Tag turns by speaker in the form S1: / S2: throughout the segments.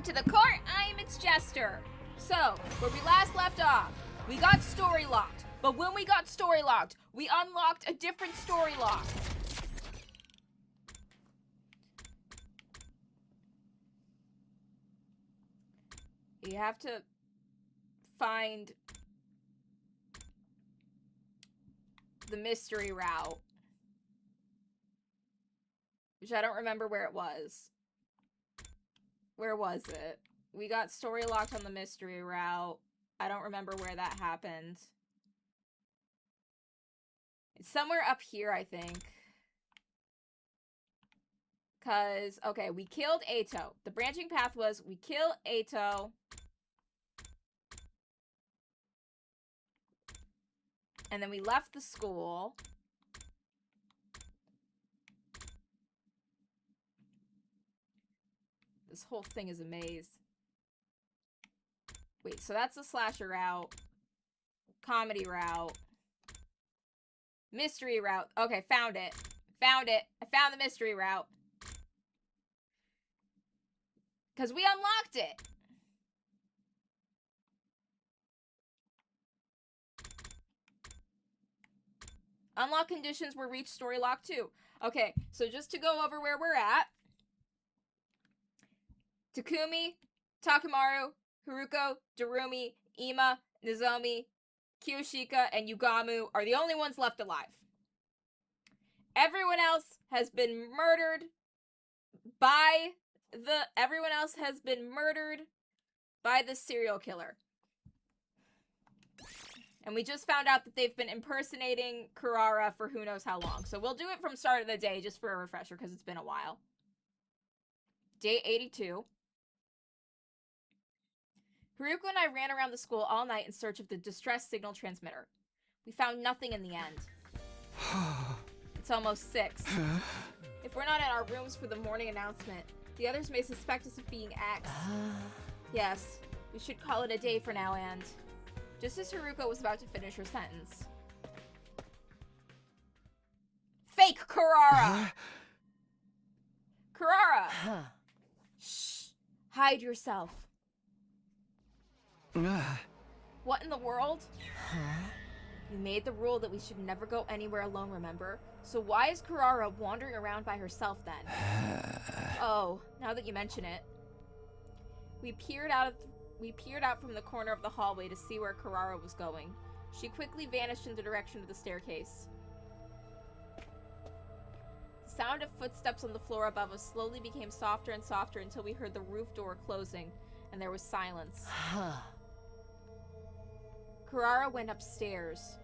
S1: to the court. I'm its Jester. So, where we last left off, we got story locked. But when we got story locked, we unlocked a different story lock. You have to find the mystery route, which I don't remember where it was. Where was it? We got story locked on the mystery route. I don't remember where that happened. It's somewhere up here, I think. Because, okay, we killed Ato. The branching path was we kill Ato. And then we left the school. This whole thing is a maze. Wait, so that's the slasher route. Comedy route. Mystery route. Okay, found it. Found it. I found the mystery route. Because we unlocked it. Unlock conditions were reached story lock 2. Okay, so just to go over where we're at. Takumi, Takemaru, Haruko, Darumi, Ima, Nozomi, Kiyoshika, and Yugamu are the only ones left alive. Everyone else has been murdered by the serial killer. And we just found out that they've been impersonating Kurara for who knows how long. So we'll do it from start of the day just for a refresher because it's been a while. Day 82. Haruko and I ran around the school all night in search of the distress signal transmitter. We found nothing in the end. It's almost 6. If we're not in our rooms for the morning announcement, the others may suspect us of being X. Yes, we should call it a day for now, and... Just as Haruko was about to finish her sentence. Fake Kurara! Kurara! Shh! Hide yourself. What in the world? We made the rule that we should never go anywhere alone, remember? So why is Kurara wandering around by herself then? Oh, now that you mention it. We peered out from the corner of the hallway to see where Kurara was going. She quickly vanished in the direction of the staircase. The sound of footsteps on the floor above us slowly became softer and softer until we heard the roof door closing, and there was silence. Kurara went upstairs.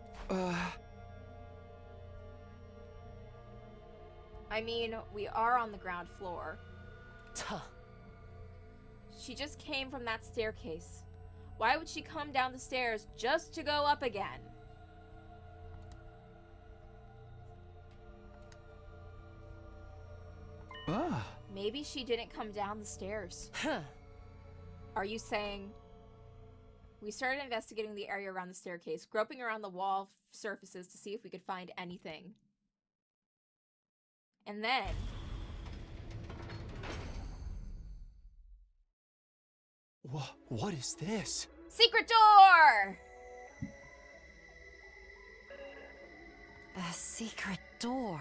S1: I mean, we are on the ground floor. She just came from that staircase. Why would she come down the stairs just to go up again? Maybe she didn't come down the stairs. Are you saying... We started investigating the area around the staircase, groping around the wall surfaces to see if we could find anything. And then...
S2: What is this?
S1: Secret door!
S3: A secret door.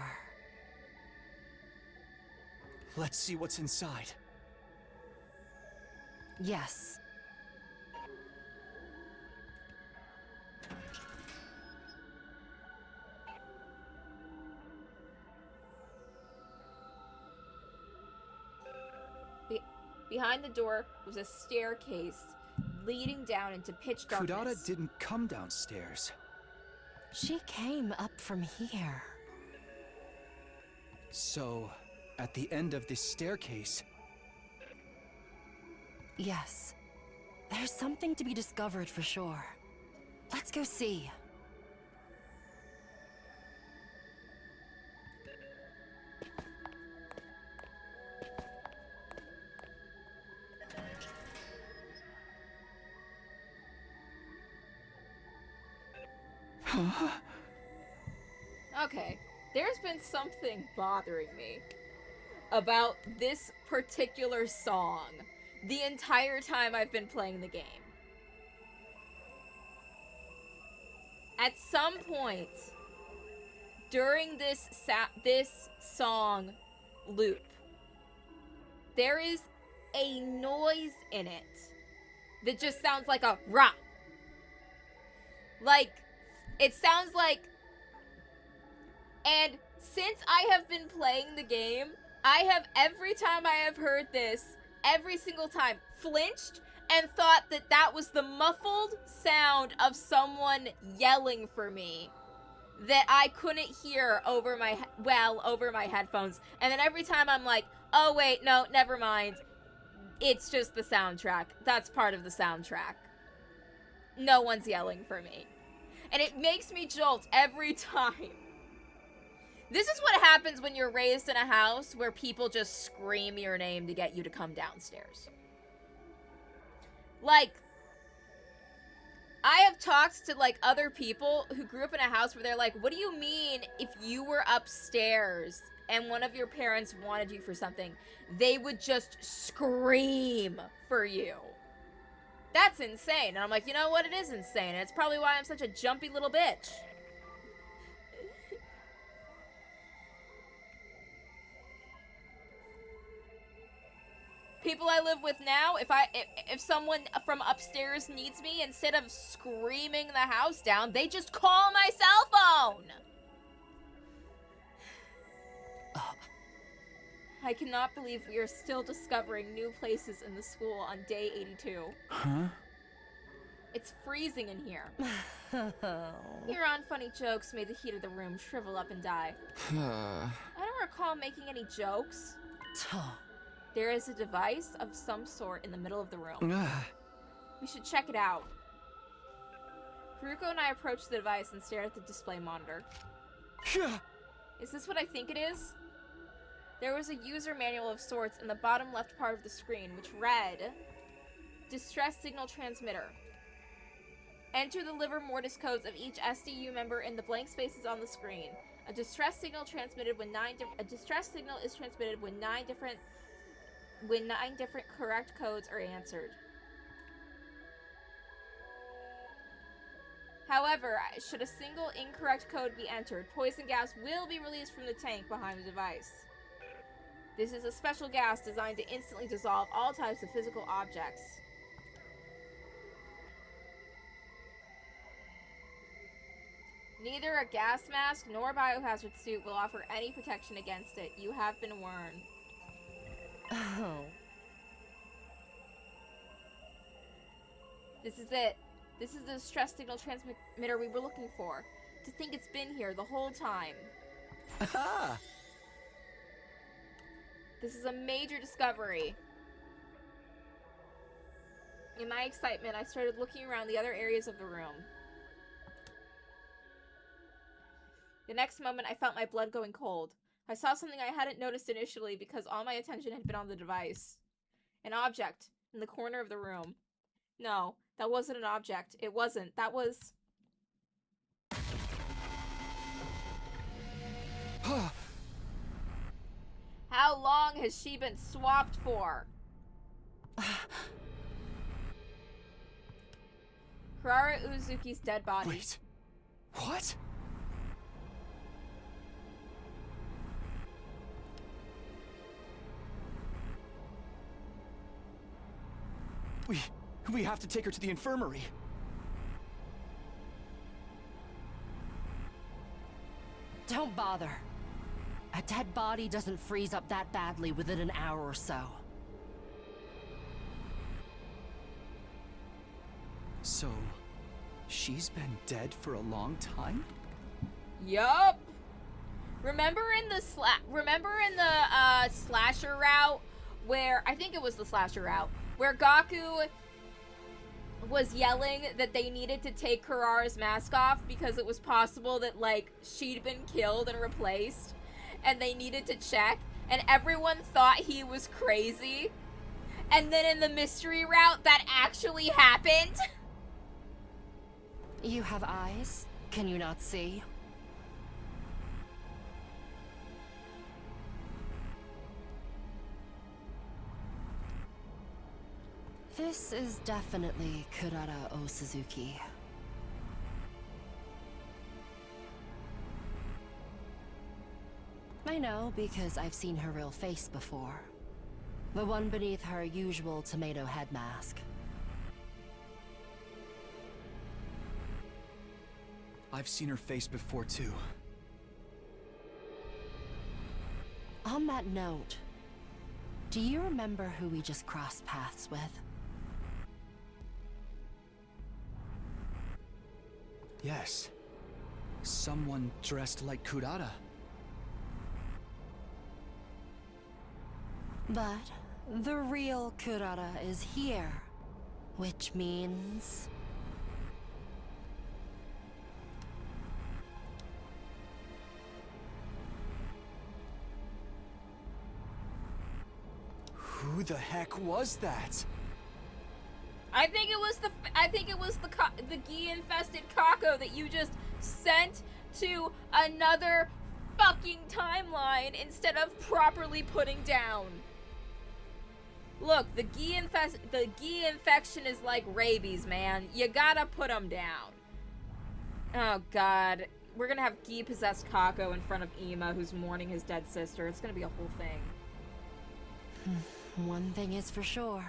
S2: Let's see what's inside.
S3: Yes.
S1: Behind the door was a staircase leading down into pitch darkness.
S2: Kurara didn't come downstairs.
S3: She came up from here.
S2: So, at the end of this staircase...
S3: Yes. There's something to be discovered for sure. Let's go see.
S1: Okay, there's been something bothering me about this particular song. the entire time I've been playing the game. At some point during this song loop, there is a noise in it that just sounds like a rah. Like, it sounds like, and since I have been playing the game, I have, every time I have heard this, every single time, flinched and thought that that was the muffled sound of someone yelling for me that I couldn't hear over my headphones. And then every time I'm like, oh wait, no, never mind. It's just the soundtrack. That's part of the soundtrack. No one's yelling for me. And it makes me jolt every time. This is what happens when you're raised in a house where people just scream your name to get you to come downstairs. Like, I have talked to, like, other people who grew up in a house where they're like, what do you mean if you were upstairs and one of your parents wanted you for something, they would just scream for you? That's insane. And I'm like, you know what? It is insane. And it's probably why I'm such a jumpy little bitch. People I live with now, if someone from upstairs needs me, instead of screaming the house down, they just call my cell phone. I cannot believe we are still discovering new places in the school on day 82.
S2: Huh?
S1: It's freezing in here. Your unfunny jokes made the heat of the room shrivel up and die. I don't recall making any jokes. There is a device of some sort in the middle of the room. We should check it out. Haruko and I approached the device and stared at the display monitor. Is this what I think it is? There was a user manual of sorts in the bottom left part of the screen, which read, Distress Signal Transmitter. Enter the liver mortis codes of each SDU member in the blank spaces on the screen. A distress signal is transmitted when nine different correct codes are answered. However, should a single incorrect code be entered, poison gas will be released from the tank behind the device. This is a special gas designed to instantly dissolve all types of physical objects. Neither a gas mask nor biohazard suit will offer any protection against it. You have been warned.
S3: Oh.
S1: This is it. This is the distress signal transmitter we were looking for. To think it's been here the whole time.
S2: Aha!
S1: This is a major discovery. In my excitement, I started looking around the other areas of the room. The next moment, I felt my blood going cold. I saw something I hadn't noticed initially because all my attention had been on the device. An object in the corner of the room. No, that wasn't an object. It wasn't. That was... How long has she been swapped for? Kurara Uzuki's dead body.
S2: Wait. What? We have to take her to the infirmary.
S3: Don't bother. A dead body doesn't freeze up that badly within an hour or so.
S2: So, she's been dead for a long time?
S1: Yup. Remember in the slasher route where I think it was the slasher route where Gaku was yelling that they needed to take Kurara's mask off because it was possible that, like, she'd been killed and replaced, and they needed to check, and everyone thought he was crazy. And then in the mystery route, that actually happened.
S3: You have eyes? Can you not see? This is definitely Kurara O Suzuki. I know because I've seen her real face before. The one beneath her usual tomato head mask.
S2: I've seen her face before too.
S3: On that note, do you remember who we just crossed paths with?
S2: Yes. Someone dressed like Kurara.
S3: But the real Kurara is here, which means...
S2: Who the heck was that?
S1: I think it was the Gi-infested Kako that you just sent to another fucking timeline instead of properly putting down. Look, the Gi infection is like rabies, man. You gotta put them down. Oh god, we're gonna have Gi possessed Kako in front of Ima, who's mourning his dead sister. It's gonna be a whole thing.
S3: One thing is for sure.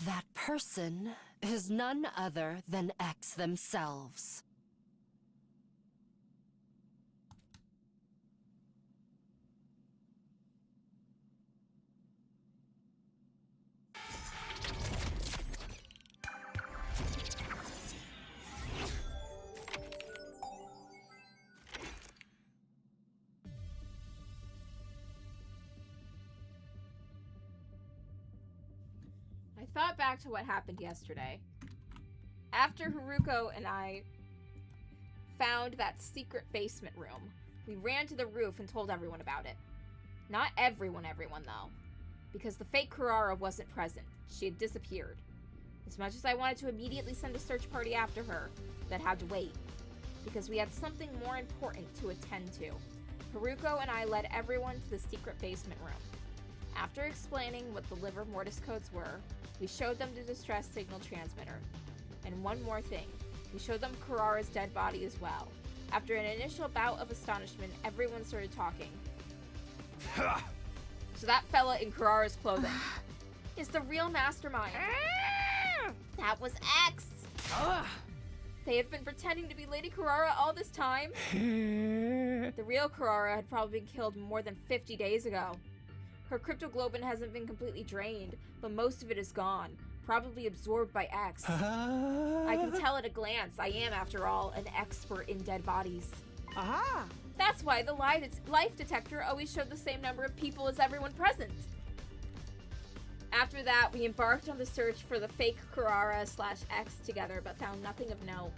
S3: That person is none other than X themselves.
S1: I thought back to what happened yesterday. After Haruko and I found that secret basement room, we ran to the roof and told everyone about it. Not everyone though, because the fake Kurara wasn't present. She had disappeared. As much as I wanted to immediately send a search party after her, that had to wait, because we had something more important to attend to. Haruko and I led everyone to the secret basement room. After explaining what the liver mortis codes were, we showed them the distress signal transmitter. And one more thing, we showed them Kurara's dead body as well. After an initial bout of astonishment, everyone started talking. So that fella in Kurara's clothing is the real mastermind. That was X! They have been pretending to be Lady Kurara all this time? The real Kurara had probably been killed more than 50 days ago. Her cryptoglobin hasn't been completely drained, but most of it is gone, probably absorbed by X. I can tell at a glance. I am, after all, an expert in dead bodies.
S4: Aha!
S1: That's why the life detector always showed the same number of people as everyone present. After that, we embarked on the search for the fake Kurara/X together, but found nothing of note.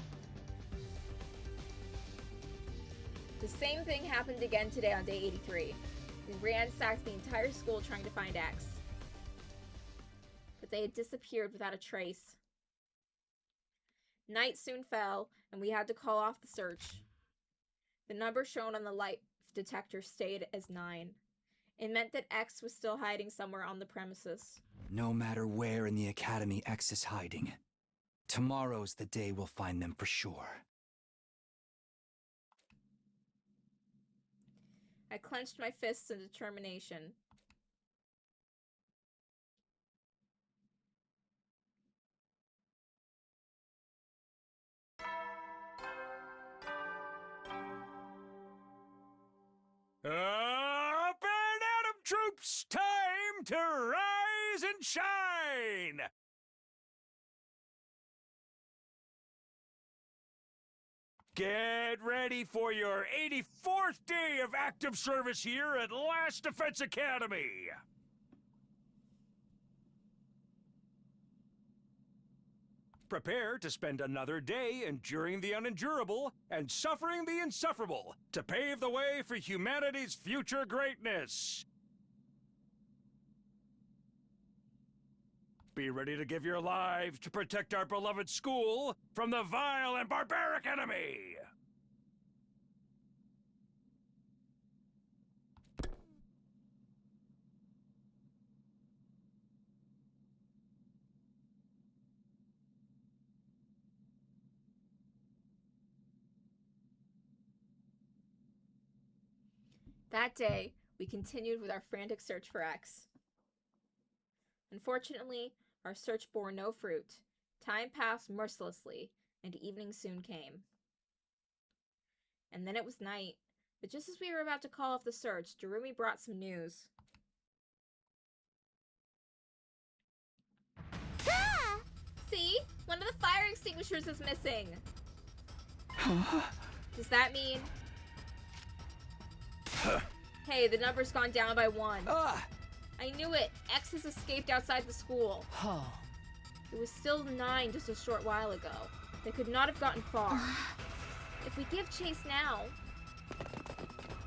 S1: The same thing happened again today on day 83. We ransacked the entire school trying to find X. But they had disappeared without a trace. Night soon fell, and we had to call off the search. The number shown on the light detector stayed as 9. It meant that X was still hiding somewhere on the premises.
S2: No matter where in the academy X is hiding, tomorrow's the day we'll find them for sure.
S1: I clenched my fists in determination.
S4: Up and atom troops! Time to rise and shine! Get ready for your 84th day of active service here at Last Defense Academy! Prepare to spend another day enduring the unendurable and suffering the insufferable to pave the way for humanity's future greatness. Be ready to give your lives to protect our beloved school from the vile and barbaric enemy.
S1: That day, we continued with our frantic search for X. Unfortunately, our search bore no fruit. Time passed mercilessly, and evening soon came. And then it was night, but just as we were about to call off the search, Darumi brought some news. Ah! See? One of the fire extinguishers is missing! Does that mean... Hey, the number's gone down by 1. I knew it! X has escaped outside the school. It was still 9 just a short while ago. They could not have gotten far. If we give chase now...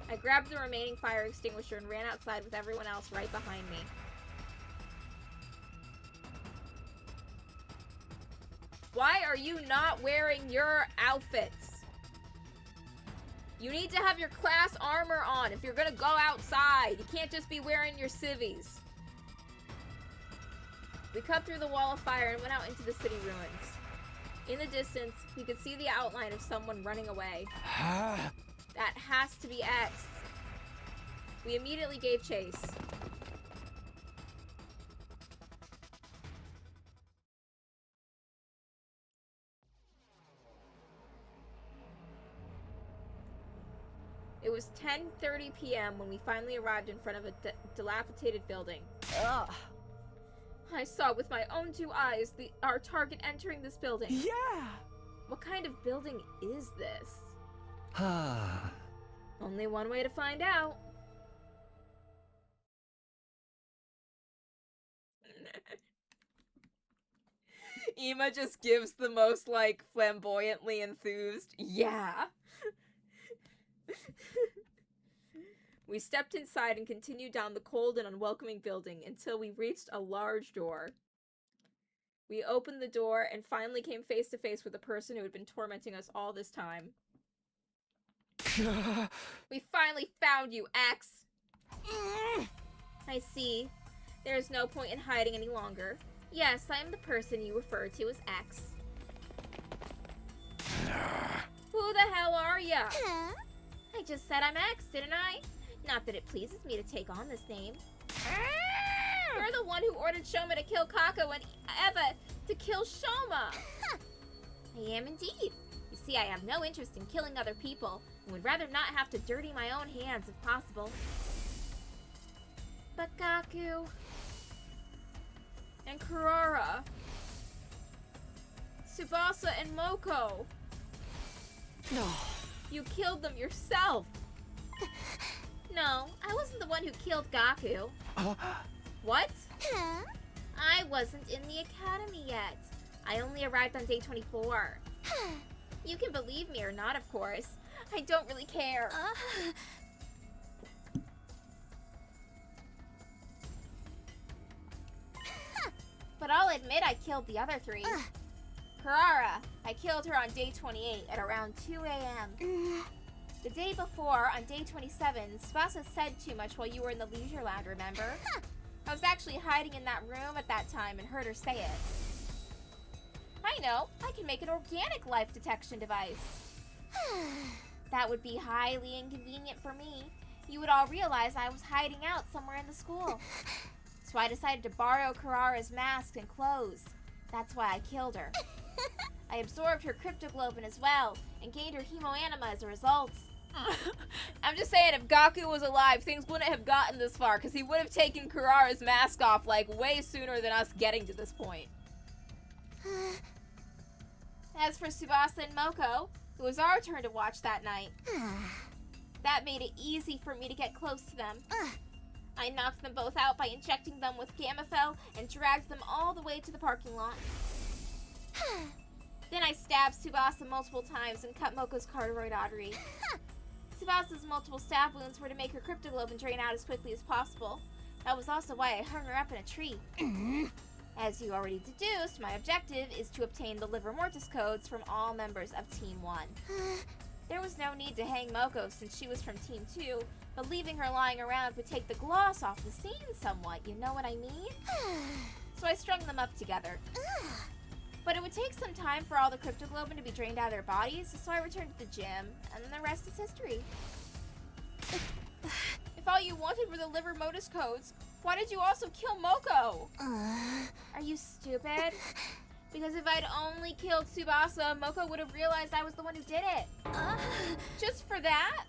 S1: I grabbed the remaining fire extinguisher and ran outside with everyone else right behind me. Why are you not wearing your outfits? You need to have your class armor on if you're gonna go outside. You can't just be wearing your civvies. We cut through the wall of fire and went out into the city ruins. In the distance, we could see the outline of someone running away. That has to be X. We immediately gave chase. It was 10:30 p.m. when we finally arrived in front of a dilapidated building. Ugh. I saw with my own 2 eyes our target entering this building.
S2: Yeah!
S1: What kind of building is this? Only one way to find out. Ema just gives the most, like, flamboyantly enthused, yeah. We stepped inside and continued down the cold and unwelcoming building until we reached a large door. We opened the door and finally came face to face with the person who had been tormenting us all this time. We finally found you, X! I see. There is no point in hiding any longer. Yes, I am the person you refer to as X. Who the hell are ya? I just said I'm X, didn't I? Not that it pleases me to take on this name. You're the one who ordered Shoma to kill Kako and Eva to kill Shoma! I am indeed. You see, I have no interest in killing other people, and would rather not have to dirty my own hands if possible. But Gaku... and Kurara... Tsubasa and Moko...
S3: No.
S1: You killed them yourself! No, I wasn't the one who killed Gaku. What? I wasn't in the academy yet. I only arrived on day 24. You can believe me or not, of course. I don't really care. But I'll admit I killed the other 3. Kurara, I killed her on day 28 at around 2 a.m. The day before, on day 27, Tsubasa said too much while you were in the leisure lounge, remember? I was actually hiding in that room at that time and heard her say it. I know, I can make an organic life detection device. That would be highly inconvenient for me. You would all realize I was hiding out somewhere in the school. So I decided to borrow Kurara's mask and clothes. That's why I killed her. I absorbed her cryptoglobin as well, and gained her hemoanima as a result. I'm just saying, if Gaku was alive, things wouldn't have gotten this far, because he would have taken Kurara's mask off, like, way sooner than us getting to this point. As for Tsubasa and Moko, it was our turn to watch that night. That made it easy for me to get close to them. I knocked them both out by injecting them with Gamafel and dragged them all the way to the parking lot. Then I stabbed Tsubasa multiple times and cut Moko's carotid artery. Tsubasa's multiple stab wounds were to make her cryptoglobin drain out as quickly as possible. That was also why I hung her up in a tree. As you already deduced, my objective is to obtain the Liver Mortis codes from all members of Team 1. There was no need to hang Moko since she was from Team 2, but leaving her lying around would take the gloss off the scene somewhat, you know what I mean? So I strung them up together. But it would take some time for all the cryptoglobin to be drained out of their bodies, so I returned to the gym, and the rest is history. If all you wanted were the liver modus codes, why did you also kill Moko? Are you stupid? Because if I'd only killed Tsubasa, Moko would have realized I was the one who did it. Just for that?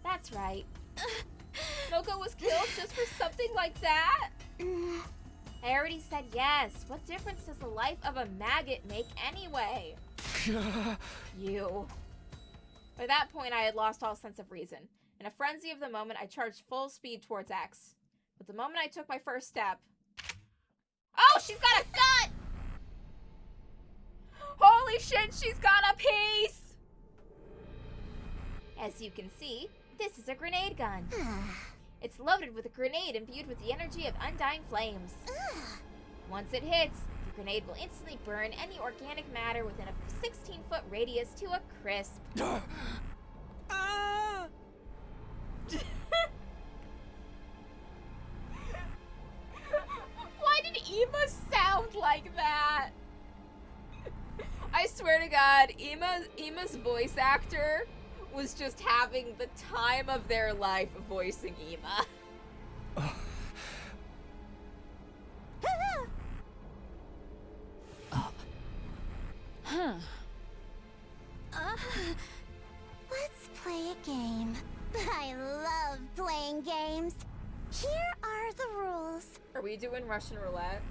S1: That's right. Moko was killed just for something like that? I already said yes. What difference does the life of a maggot make anyway? You. By that point, I had lost all sense of reason. In a frenzy of the moment, I charged full speed towards X. But the moment I took my first step... Oh, she's got a gun! Holy shit, she's got a piece! As you can see, this is a grenade gun. It's loaded with a grenade imbued with the energy of undying flames. Once it hits, the grenade will instantly burn any organic matter within a 16-foot radius to a crisp. Why did Ema sound like that? I swear to God, Ema's voice actor was just having the time of their life voicing Ema.
S5: Let's play a game. I love playing games. Here are the rules.
S1: Are we doing Russian roulette?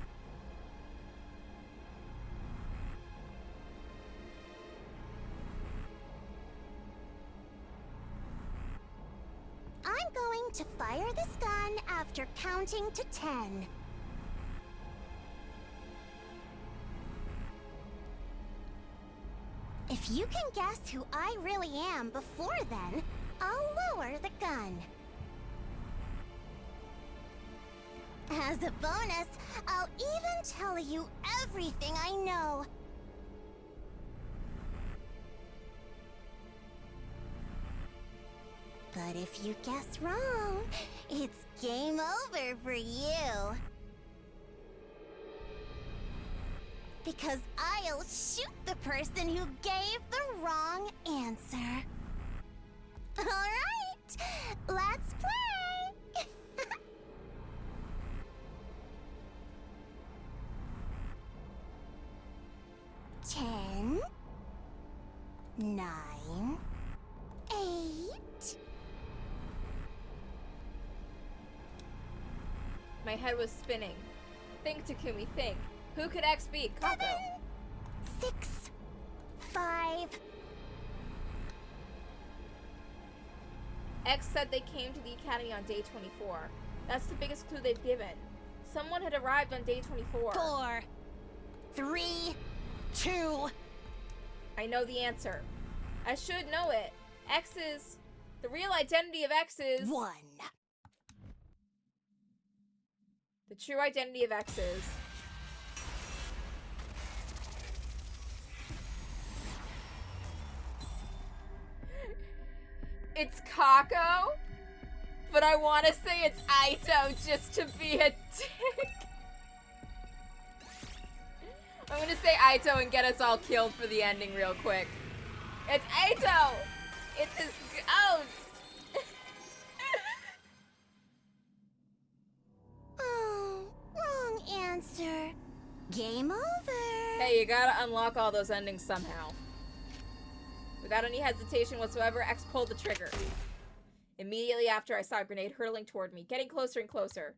S5: I'm going to fire this gun after counting to 10. If you can guess who I really am before then, I'll lower the gun. As a bonus, I'll even tell you everything I know. But if you guess wrong, it's game over for you. Because I'll shoot the person who gave the wrong answer. All right, let's play. 10, 9, 8.
S1: My head was spinning. Think, Takumi, think. Who could X be? Kako.
S5: 7, 6, 5.
S1: X said they came to the academy on day 24. That's the biggest clue they've given. Someone had arrived on day 24.
S5: 4, 3, 2.
S1: I know the answer. I should know it. X is... The real identity of X is...
S5: 1.
S1: The true identity of X is... It's Kako, but I want to say it's Aito just to be a dick. I'm gonna say Aito and get us all killed for the ending real quick. It's Aito! It's his ghost!
S5: Oh, wrong answer. Game over.
S1: Hey, you gotta unlock all those endings somehow. Without any hesitation whatsoever, X pulled the trigger. Immediately after, I saw a grenade hurtling toward me, getting closer and closer.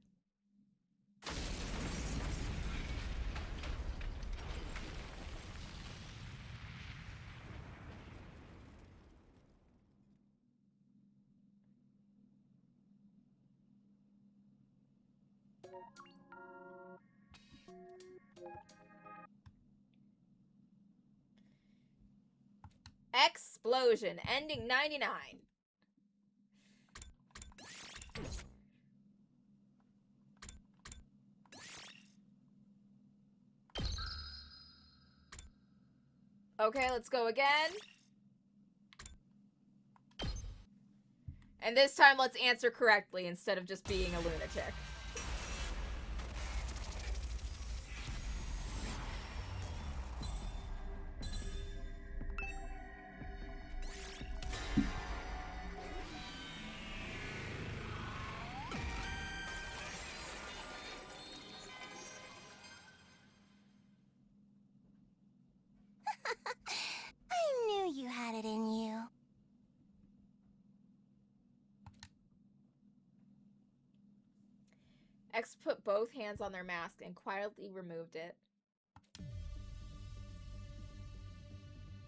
S1: Explosion, ending 99. Okay, let's go again. And this time, let's answer correctly instead of just being a lunatic. X put both hands on their mask and quietly removed it.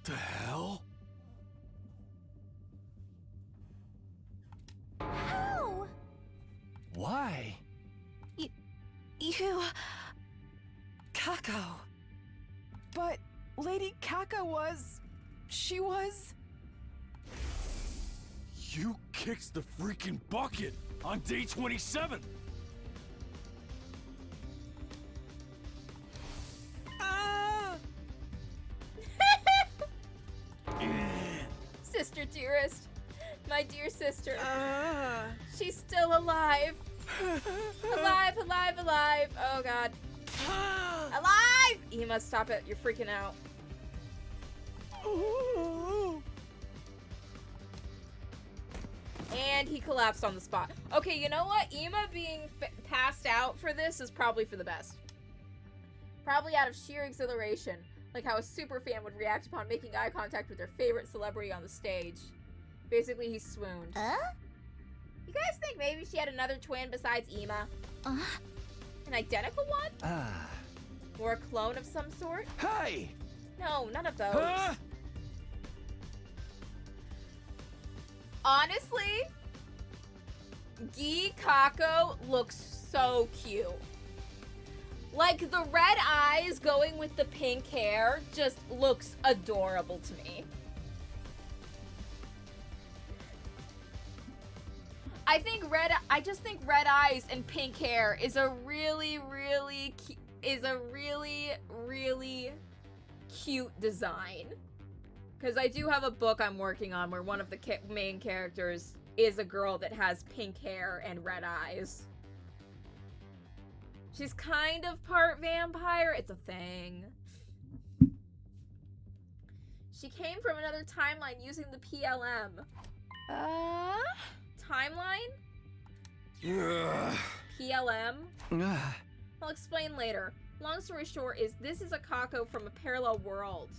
S6: The hell?
S5: How?
S2: Why?
S3: You... Kako.
S7: But Lady Kaka was... She was...
S6: You kicked the freaking bucket on day 27!
S7: Ah!
S1: Sister dearest. My dear sister.
S7: Ah!
S1: She's still alive. Alive, alive, alive. Oh god. Alive! Ema, stop it. You're freaking out. And he collapsed on the spot. Okay, you know what? Ema being passed out for this is probably for the best. Probably out of sheer exhilaration. Like how a super fan would react upon making eye contact with their favorite celebrity on the stage. Basically, he swooned. You guys think maybe she had another twin besides Ema? An identical one?
S2: Ah.
S1: Or a clone of some sort?
S2: Hey!
S1: No, none of those.
S6: Huh?
S1: Honestly, Gi Kako looks so cute. Like, the red eyes going with the pink hair just looks adorable to me. I just think red eyes and pink hair is a really, really cute design. Because I do have a book I'm working on where one of the main characters is a girl that has pink hair and red eyes. She's kind of part vampire. It's a thing. She came from another timeline using the PLM. Timeline? PLM?
S2: Ah.
S1: I'll explain later. Long story short is this is a Kako from a parallel world.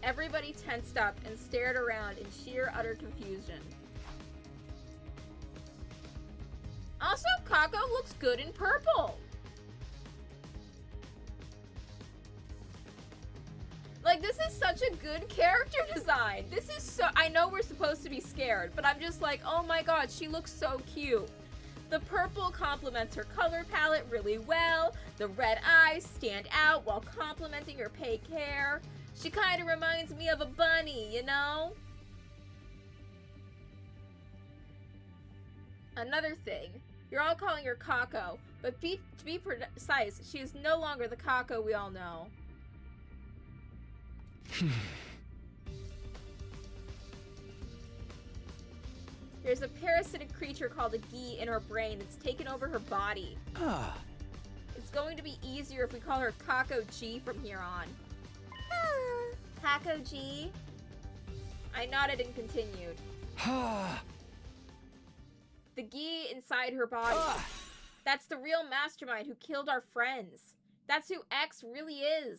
S1: Everybody tensed up and stared around in sheer utter confusion. Also, Kako looks good in purple. Like, this is such a good character design. This is so... I know we're supposed to be scared, but I'm just like, oh my god, she looks so cute. The purple complements her color palette really well. The red eyes stand out while complementing her pink hair. She kind of reminds me of a bunny, you know? Another thing. You're all calling her Kako, but to be precise, she is no longer the Kako we all know. There's a parasitic creature called a Gi in her brain that's taken over her body.
S2: Ah.
S1: It's going to be easier if we call her Kako G from here on. Kako G? I nodded and continued.
S2: Ah.
S1: The Gi inside her body. That's the real mastermind who killed our friends. That's who X really is.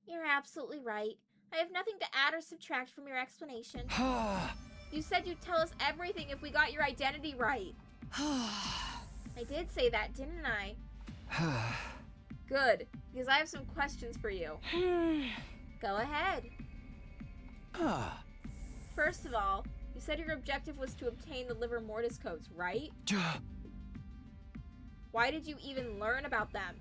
S1: You're absolutely right. I have nothing to add or subtract from your explanation.
S2: Ah.
S1: You said you'd tell us everything if we got your identity right. I did say that, didn't I? Good, because I have some questions for you. Go ahead.
S2: Ah.
S1: First of all, you said your objective was to obtain the liver mortis codes, right? Why did you even learn about them?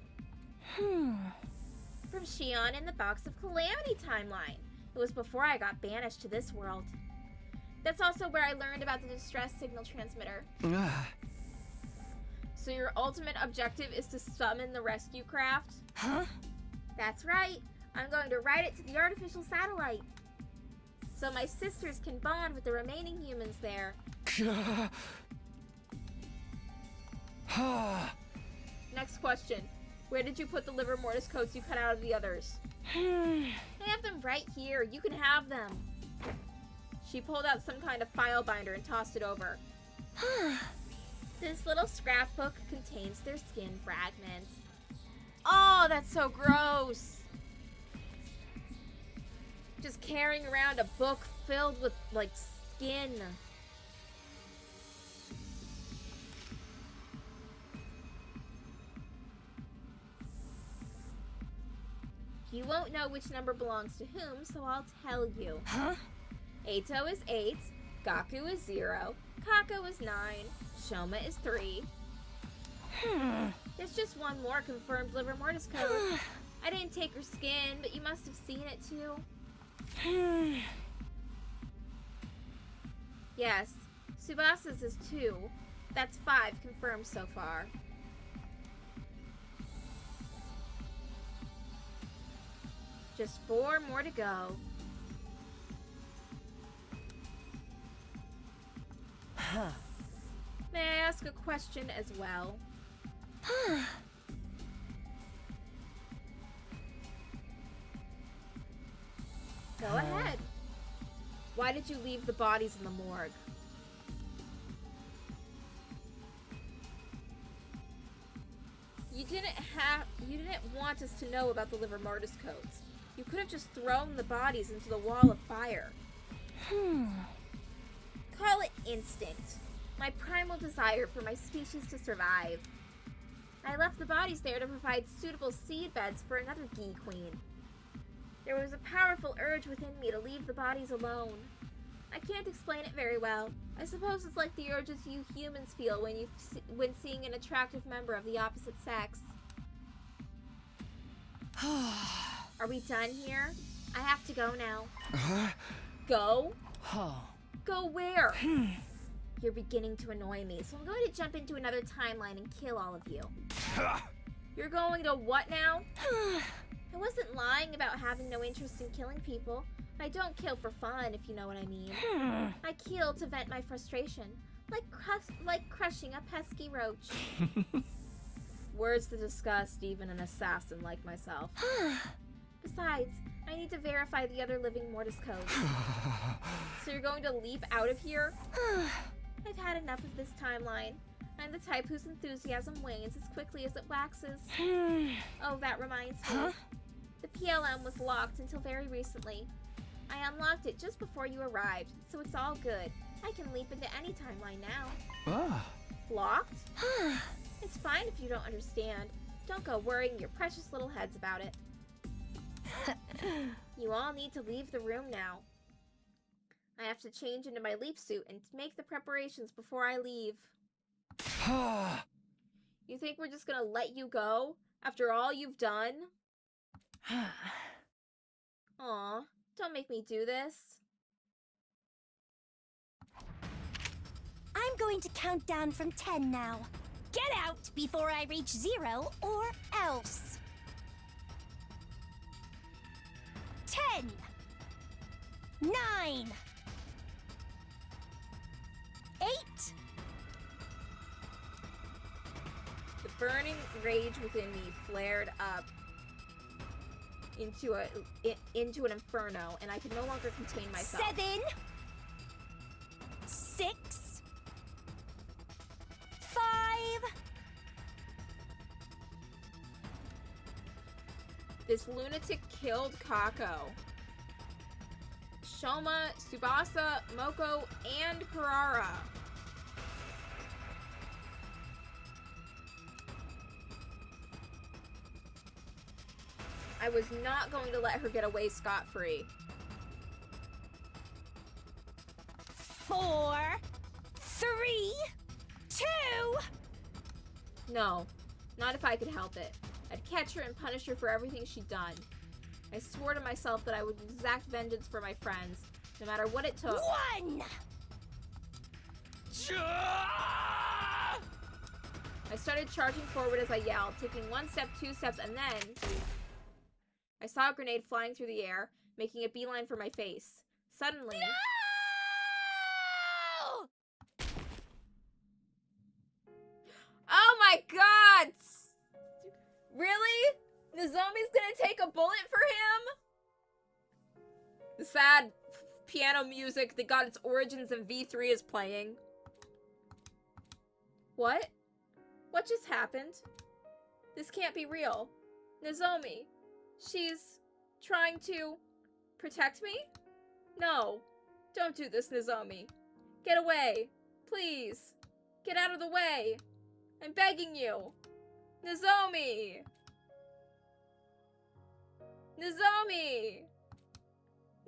S1: From Shion in the Box of Calamity timeline. It was before I got banished to this world. That's also where I learned about the distress signal transmitter.
S2: Ah.
S1: So your ultimate objective is to summon the rescue craft?
S3: Huh?
S1: That's right. I'm going to ride it to the artificial satellite. So my sisters can bond with the remaining humans there. Next question. Where did you put the liver mortis coats you cut out of the others? I have them right here. You can have them. She pulled out some kind of file binder and tossed it over. This little scrapbook contains their skin fragments. Oh, that's so gross. Just carrying around a book filled with, like, skin. You won't know which number belongs to whom, so I'll tell you.
S3: Huh?
S1: Eito is 8, Gaku is 0, Kako is 9, Shoma is 3. There's just one more confirmed liver mortis code. I didn't take her skin, but you must have seen it too. Yes, Tsubasa's is 2. That's 5 confirmed so far. Just 4 more to go. May I ask a question as well? Go ahead. Why did you leave the bodies in the morgue? You didn't want us to know about the liver mortis codes. You could have just thrown the bodies into the wall of fire. Call it instinct. My primal desire for my species to survive. I left the bodies there to provide suitable seed beds for another Gi Queen. There was a powerful urge within me to leave the bodies alone. I can't explain it very well. I suppose it's like the urges you humans feel when seeing an attractive member of the opposite sex. Are we done here? I have to go now. Go? Go where? You're beginning to annoy me, so I'm going to jump into another timeline and kill all of you. You're going to what now? I wasn't lying about having no interest in killing people. I don't kill for fun, if you know what I mean. I kill to vent my frustration, like crushing a pesky roach. Words to disgust even an assassin like myself. Besides, I need to verify the other living mortis codes. So you're going to leap out of here? I've had enough of this timeline. I'm the type whose enthusiasm wanes as quickly as it waxes. Oh, that reminds me. The PLM was locked until very recently. I unlocked it just before you arrived, so it's all good. I can leap into any timeline now. Locked? It's fine if you don't understand. Don't go worrying your precious little heads about it. You all need to leave the room now. I have to change into my leap suit and make the preparations before I leave. You think we're just gonna let you go after all you've done? Aw, don't make me do this.
S5: I'm going to count down from 10 now. Get out before I reach 0 or else. 10, 9, 8.
S1: The burning rage within me flared up into an inferno, and I could no longer contain myself.
S5: 7, 6, 5.
S1: This lunatic killed Kako. Shoma, Tsubasa, Moko, and Kurara. I was not going to let her get away scot-free.
S5: 4, 3, 2.
S1: No, not if I could help it. I'd catch her and punish her for everything she'd done. I swore to myself that I would exact vengeance for my friends, no matter what it took.
S5: 1.
S1: I started charging forward as I yelled, taking 1 step, 2 steps, and then I saw a grenade flying through the air, making a beeline for my face. Suddenly, oh my god! Really? Nozomi's gonna take a bullet for him? The sad piano music that got its origins in V3 is playing. What? What just happened? This can't be real. Nozomi, she's trying to protect me? No, don't do this, Nozomi. Get away, please. Get out of the way. I'm begging you. Nozomi! Nozomi!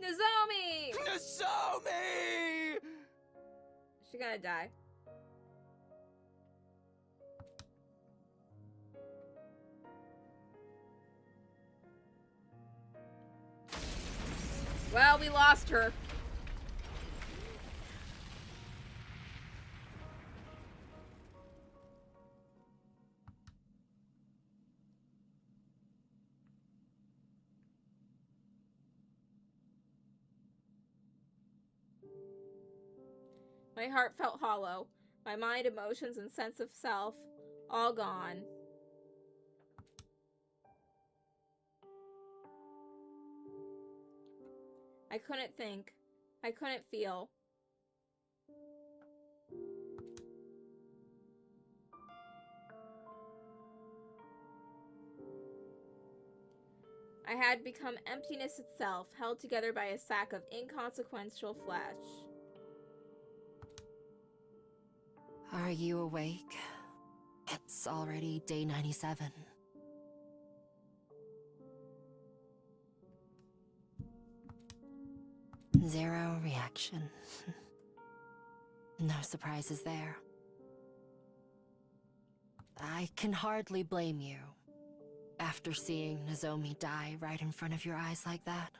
S1: Nozomi!
S2: Nozomi!
S1: She's gonna die. Well, we lost her. My heart felt hollow. My mind, emotions, and sense of self, all gone. I couldn't think. I couldn't feel. I had become emptiness itself, held together by a sack of inconsequential flesh.
S3: Are you awake? It's already day 97. Zero reaction. No surprises there. I can hardly blame you after seeing Nozomi die right in front of your eyes like that.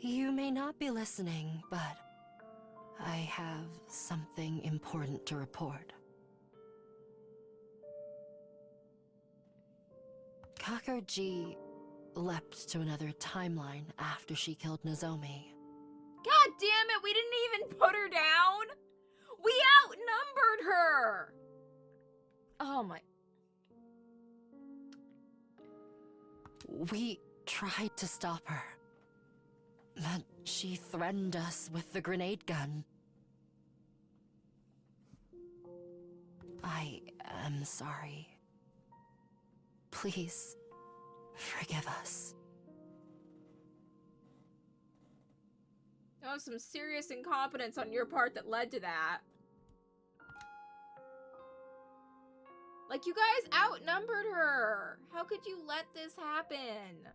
S3: You may not be listening, but I have something important to report. Kakoji leapt to another timeline after she killed Nozomi.
S1: God damn it, we didn't even put her down! We outnumbered her! Oh my...
S3: We tried to stop her, but she threatened us with the grenade gun. I am sorry. Please, forgive us.
S1: That was some serious incompetence on your part that led to that. Like, you guys outnumbered her! How could you let this happen?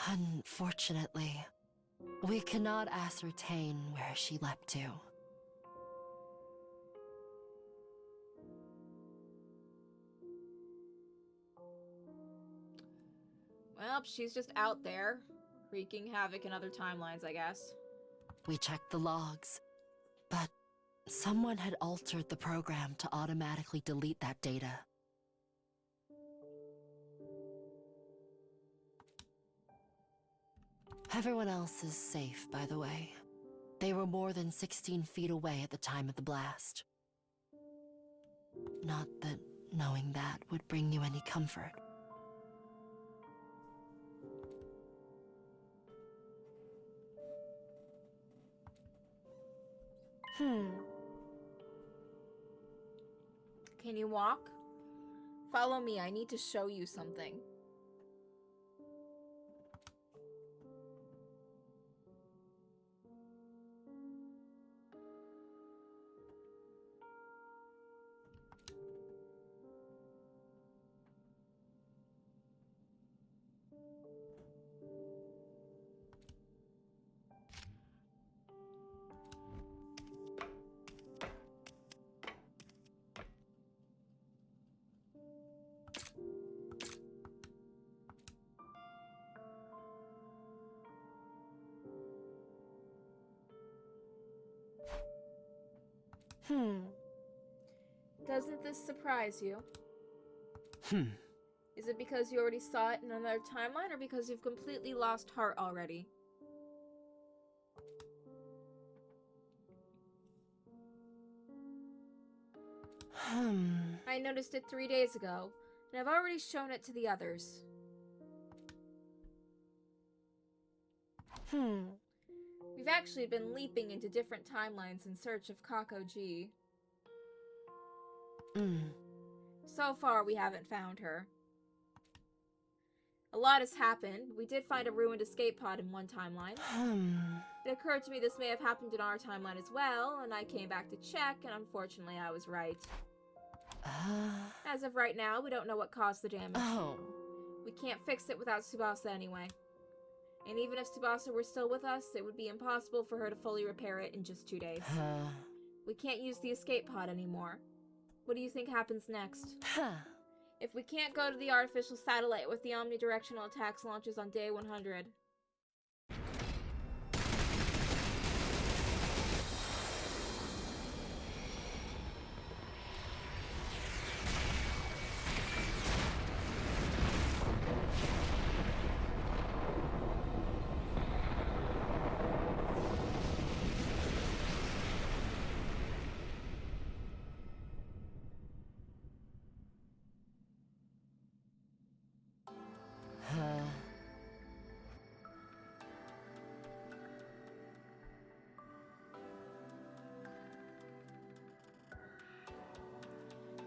S3: Unfortunately, we cannot ascertain where she leapt to.
S1: Well, she's just out there, wreaking havoc in other timelines, I guess.
S3: We checked the logs, but someone had altered the program to automatically delete that data. Everyone else is safe, by the way. They were more than 16 feet away at the time of the blast. Not that knowing that would bring you any comfort.
S1: Can you walk? Follow me, I need to show you something. Doesn't this surprise you? Is it because you already saw it in another timeline, or because you've completely lost heart already? I noticed it 3 days ago, and I've already shown it to the others. We've actually been leaping into different timelines in search of Kakoji. So far, we haven't found her. A lot has happened. We did find a ruined escape pod in one timeline. It occurred to me this may have happened in our timeline as well, and I came back to check, and unfortunately I was right. As of right now, we don't know what caused the damage.
S3: Oh.
S1: We can't fix it without Tsubasa anyway. And even if Tsubasa were still with us, it would be impossible for her to fully repair it in just 2 days. We can't use the escape pod anymore. What do you think happens next? If we can't go to the artificial satellite with the omnidirectional attacks launches on day 100.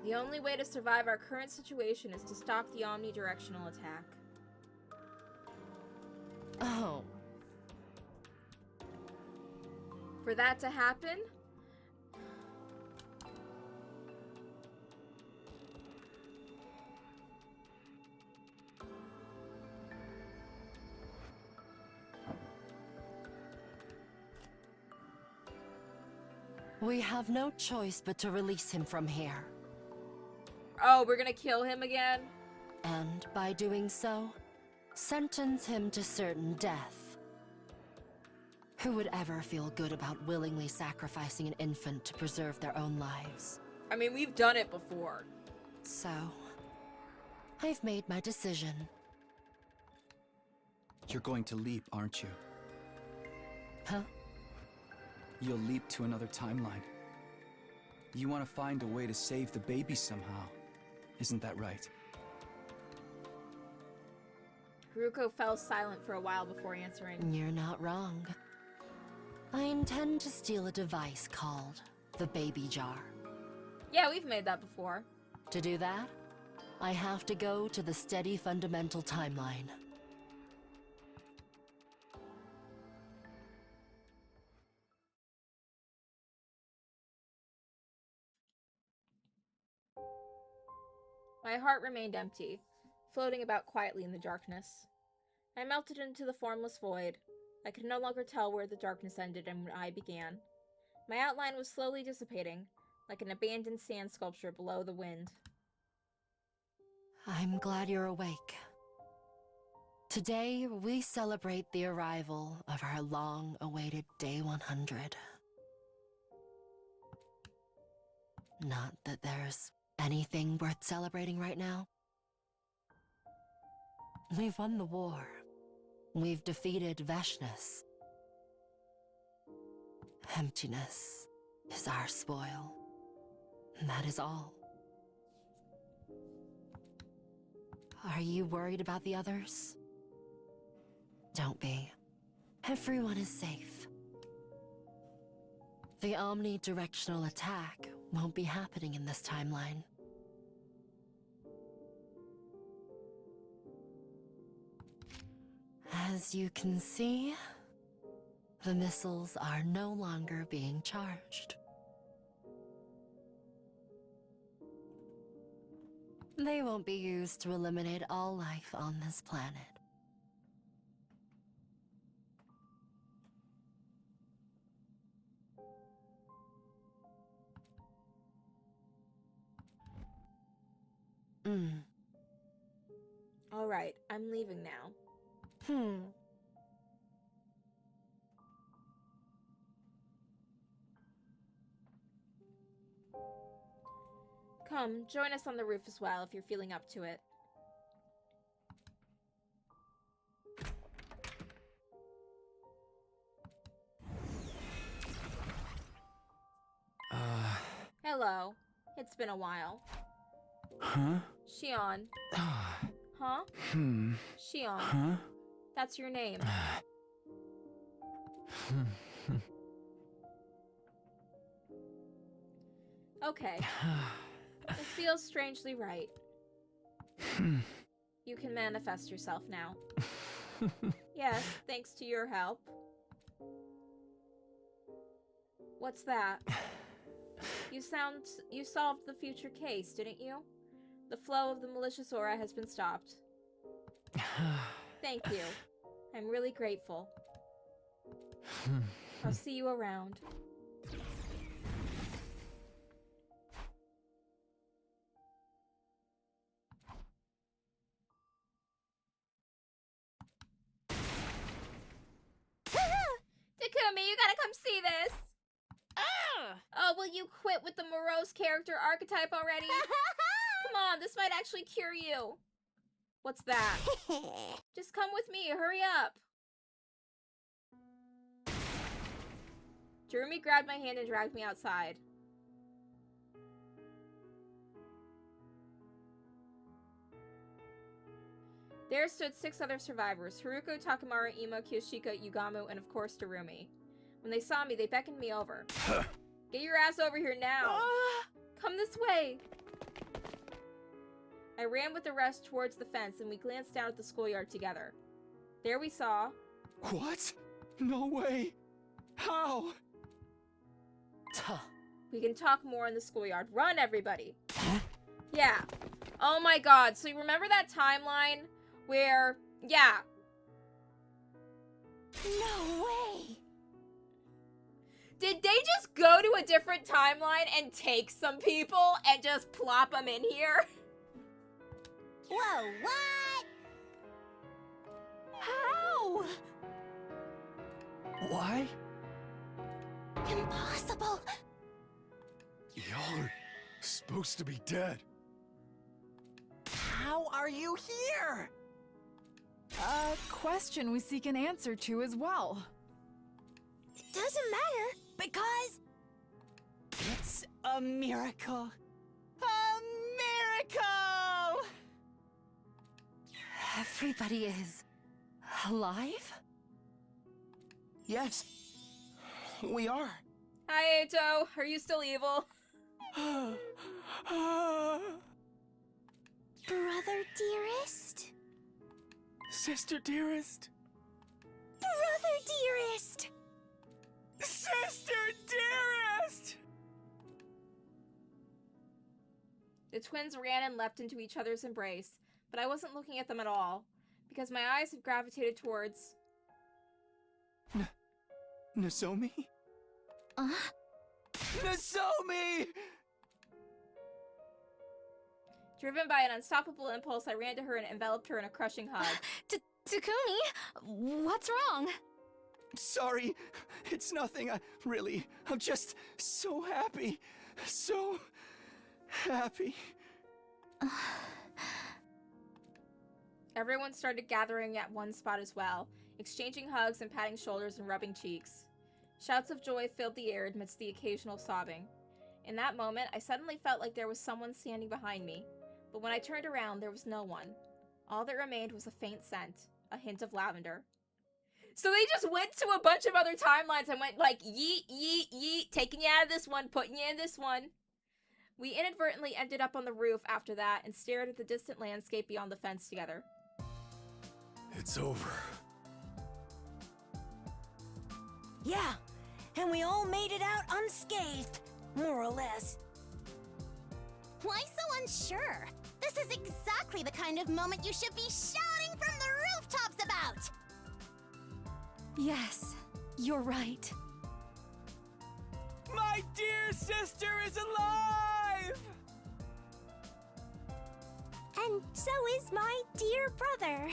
S1: The only way to survive our current situation is to stop the omnidirectional attack.
S3: Oh.
S1: For that to happen,
S3: We have no choice but to release him from here.
S1: oh, we're gonna kill him again?
S3: And by doing so, sentence him to certain death. Who would ever feel good about willingly sacrificing an infant to preserve their own lives?
S1: I mean, we've done it before.
S3: So, I've made my decision.
S2: You're going to leap, aren't you?
S3: Huh?
S2: You'll leap to another timeline. You want to find a way to save the baby somehow. Isn't that right?
S1: Haruko fell silent for a while before answering.
S3: You're not wrong. I intend to steal a device called the Baby Jar.
S1: Yeah, we've made that before.
S3: To do that, I have to go to the steady fundamental timeline.
S1: My heart remained empty, floating about quietly in the darkness. I melted into the formless void. I could no longer tell where the darkness ended and where I began. My outline was slowly dissipating, like an abandoned sand sculpture below the wind.
S3: I'm glad you're awake. Today, we celebrate the arrival of our long-awaited Day 100. Not that there's anything worth celebrating right now. We've won the war. We've defeated Veshness. Emptiness is our spoil. That is all. Are you worried about the others? Don't be. Everyone is safe. The omnidirectional attack won't be happening in this timeline. As you can see, the missiles are no longer being charged. They won't be used to eliminate all life on this planet.
S1: All right, I'm leaving now. Come, join us on the roof as well if you're feeling up to it. Hello. It's been a while.
S2: Huh?
S1: Shion. Huh? Shion.
S2: Huh?
S1: That's your name. Okay. It feels strangely right. You can manifest yourself now. Yes, thanks to your help. What's that? You solved the future case, didn't you? The flow of the malicious aura has been stopped. Thank you. I'm really grateful. I'll see you around. Takumi, you gotta come see this! Oh, will you quit with the morose character archetype already? Come on, this might actually cure you. What's that? Just come with me, hurry up. Jeremy grabbed my hand and dragged me outside. There stood 6 other survivors: Haruko, Takamaru, Imo, Kiyoshika, Yugamu, and of course Darumi. When they saw me, they beckoned me over. Get your ass over here now! Come this way! I ran with the rest towards the fence, and we glanced down at the schoolyard together. There we saw...
S2: What? No way! How?
S1: We can talk more in the schoolyard. Run, everybody! Yeah. Oh my god, so you remember that timeline where... Yeah.
S5: No way!
S1: Did they just go to a different timeline and take some people and just plop them in here?
S5: Whoa, what? How?
S2: Why?
S5: Impossible.
S6: Y'all are supposed to be dead.
S7: How are you here? A question we seek an answer to as well.
S5: It doesn't matter, because...
S2: It's a miracle. A miracle!
S3: Everybody is alive?
S2: Yes, we are.
S1: Hi, Ato. Are you still evil?
S5: Brother dearest?
S2: Sister dearest.
S5: Brother dearest!
S2: Sister dearest!
S1: The twins ran and leapt into each other's embrace, but I wasn't looking at them at all, because my eyes had gravitated towards...
S2: Nozomi? Nozomi!
S1: Driven by an unstoppable impulse, I ran to her and enveloped her in a crushing hug.
S3: Takumi, what's wrong?
S2: Sorry, it's nothing. I'm just so happy. So happy.
S1: Everyone started gathering at one spot as well, exchanging hugs and patting shoulders and rubbing cheeks. Shouts of joy filled the air amidst the occasional sobbing. In that moment, I suddenly felt like there was someone standing behind me, but when I turned around, there was no one. All that remained was a faint scent, a hint of lavender. So they just went to a bunch of other timelines and went like, yeet, yeet, yeet, taking you out of this one, putting you in this one. We inadvertently ended up on the roof after that and stared at the distant landscape beyond the fence together.
S6: It's over.
S5: Yeah, and we all made it out unscathed, more or less. Why so unsure? This is exactly the kind of moment you should be shouting from the rooftops about!
S3: Yes, you're right.
S2: My dear sister is alive!
S5: And so is my dear brother.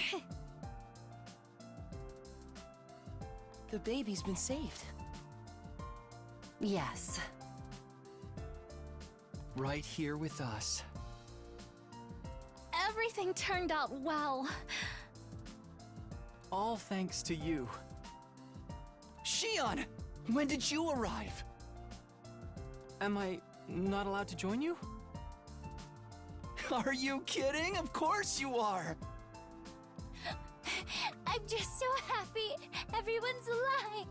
S2: The baby's been saved.
S3: Yes.
S2: Right here with us.
S3: Everything turned out well.
S2: All thanks to you. Shion! When did you arrive? Am I not allowed to join you? Are you kidding? Of course you are!
S5: I'm just so happy everyone's alive.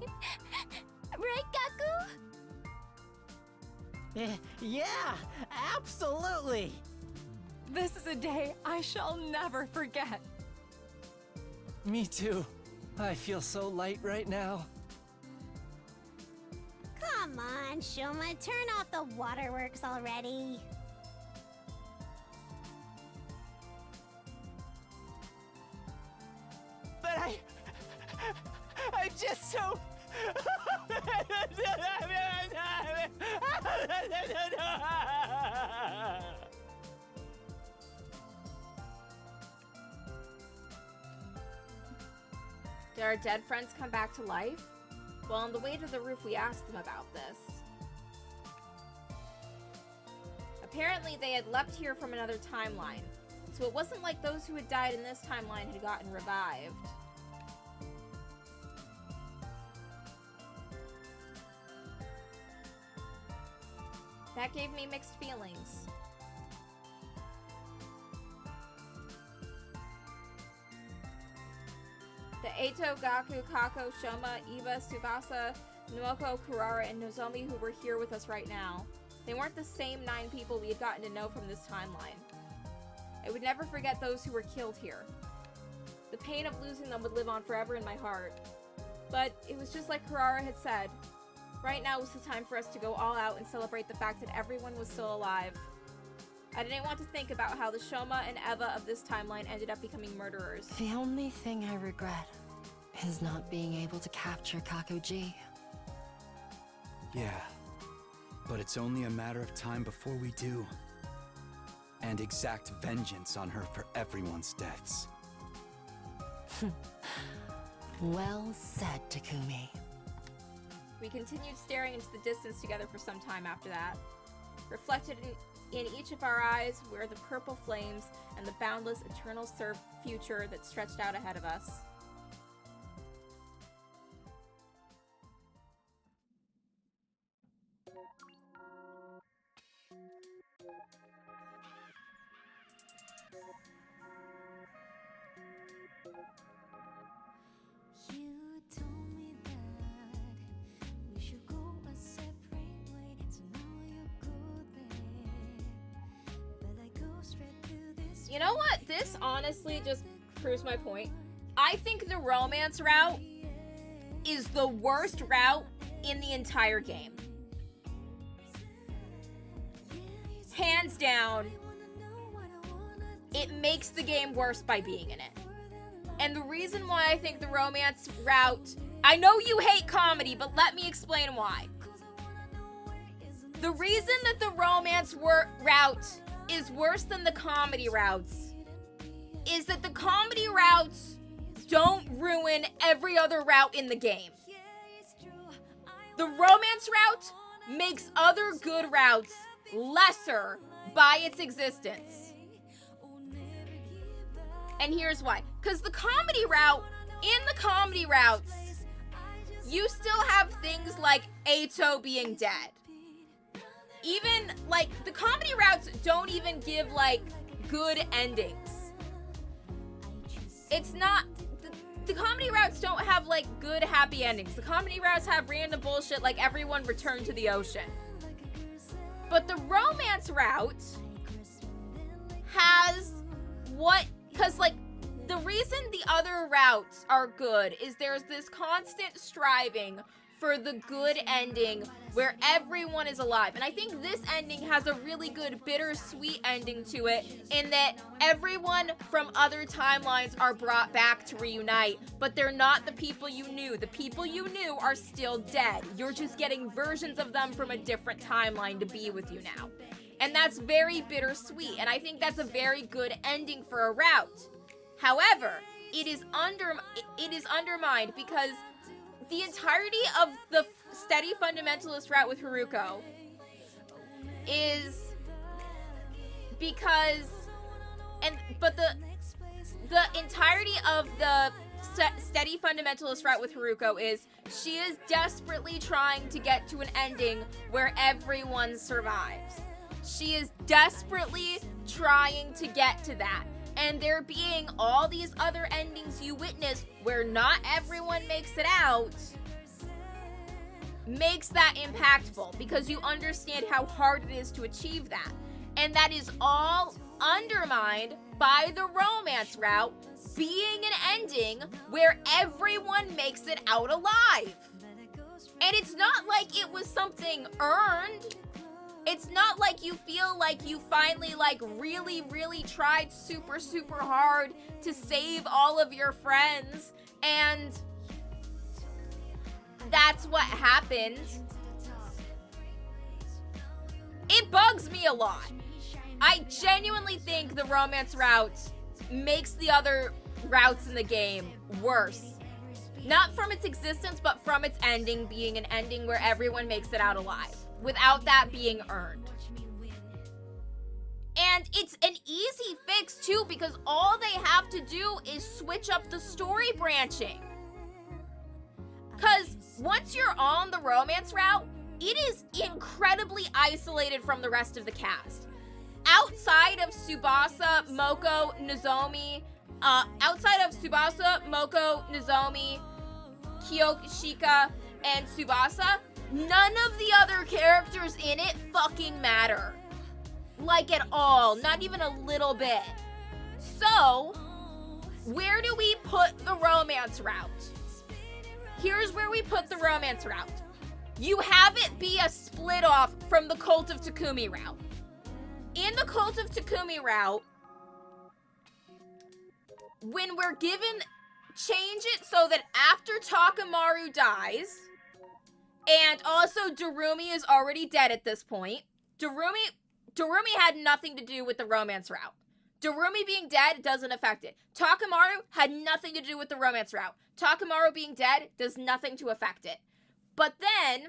S5: Right, Gaku?
S8: Yeah, absolutely.
S7: This is a day I shall never forget.
S8: Me too. I feel so light right now.
S5: Come on, Shoma, turn off the waterworks already.
S8: But I'm just so...
S1: Did our dead friends come back to life? Well, on the way to the roof, we asked them about this. Apparently, they had left here from another timeline, so it wasn't like those who had died in this timeline had gotten revived. That gave me mixed feelings. The Eito, Gaku, Kako, Shoma, Iba, Tsubasa, Nuoko, Kurara, and Nozomi who were here with us right now. They weren't the same 9 people we had gotten to know from this timeline. I would never forget those who were killed here. The pain of losing them would live on forever in my heart. But it was just like Kurara had said. Right now was the time for us to go all out and celebrate the fact that everyone was still alive. I didn't want to think about how the Shoma and Eva of this timeline ended up becoming murderers.
S3: The only thing I regret is not being able to capture Kakuji.
S2: Yeah, but it's only a matter of time before we do. And exact vengeance on her for everyone's deaths.
S3: Well said, Takumi.
S1: We continued staring into the distance together for some time after that. Reflected in each of our eyes were the purple flames and the boundless eternal future that stretched out ahead of us.
S9: You told me that we should go a separate way, so now you go there, but I go straight to this.
S1: You know what? This honestly just proves my point. I think the romance route is the worst route in the entire game. Hands down, it makes the game worse by being in it. And the reason why I think the romance route... I know you hate comedy, but let me explain why. The reason that the romance route is worse than the comedy routes is that the comedy routes don't ruin every other route in the game. The romance route makes other good routes lesser by its existence. And here's why. Because the comedy route, in the comedy routes, you still have things like Eito being dead. Even, like, the comedy routes don't even give, like, good endings. It's not... The comedy routes don't have, like, good happy endings. The comedy routes have random bullshit like everyone returned to the ocean. But the romance route has what... Because, like, the reason the other routes are good is there's this constant striving for the good ending where everyone is alive. And I think this ending has a really good bittersweet ending to it in that everyone from other timelines are brought back to reunite, but they're not the people you knew. The people you knew are still dead. You're just getting versions of them from a different timeline to be with you now. And that's very bittersweet, and I think that's a very good ending for a route. However, it is undermined because the entirety of the steady fundamentalist route with Haruko is because, but the entirety of the steady fundamentalist route with Haruko is she is desperately trying to get to an ending where everyone survives. She is desperately trying to get to that. And there being all these other endings you witness where not everyone makes it out makes that impactful because you understand how hard it is to achieve that. And that is all undermined by the romance route being an ending where everyone makes it out alive. And it's not like it was something earned. It's not like you feel like you finally really, really tried super, super hard to save all of your friends and that's what happened. It bugs me a lot. I genuinely think the romance route makes the other routes in the game worse. Not from its existence, but from its ending being an ending where everyone makes it out alive, without that being earned. And it's an easy fix too, because all they have to do is switch up the story branching. Because once you're on the romance route, it is incredibly isolated from the rest of the cast. Outside of Tsubasa, Moko, Nozomi, Kyoshika, and Tsubasa, none of the other characters in it fucking matter. Like at all, not even a little bit. So, where do we put the romance route? Here's where we put the romance route. You have it be a split off from the Cult of Takumi route. In the Cult of Takumi route, when we're given, change it so that after Takamaru dies, and also Darumi is already dead at this point. Darumi had nothing to do with the romance route. Darumi being dead doesn't affect it. Takamaru had nothing to do with the romance route. Takamaru being dead does nothing to affect it. But then,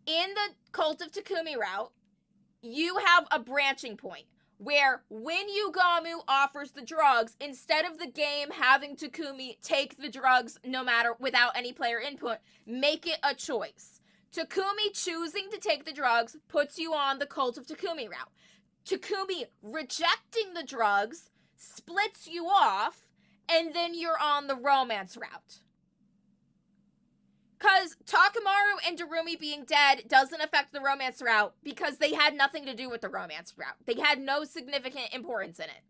S1: in the Cult of Takumi route, you have a branching point where when Yugamu offers the drugs, instead of the game having Takumi take the drugs without any player input, make it a choice. Takumi choosing to take the drugs puts you on the Cult of Takumi route. Takumi rejecting the drugs splits you off, and then you're on the romance route. Because Takamaru and Darumi being dead doesn't affect the romance route because they had nothing to do with the romance route. They had no significant importance in it.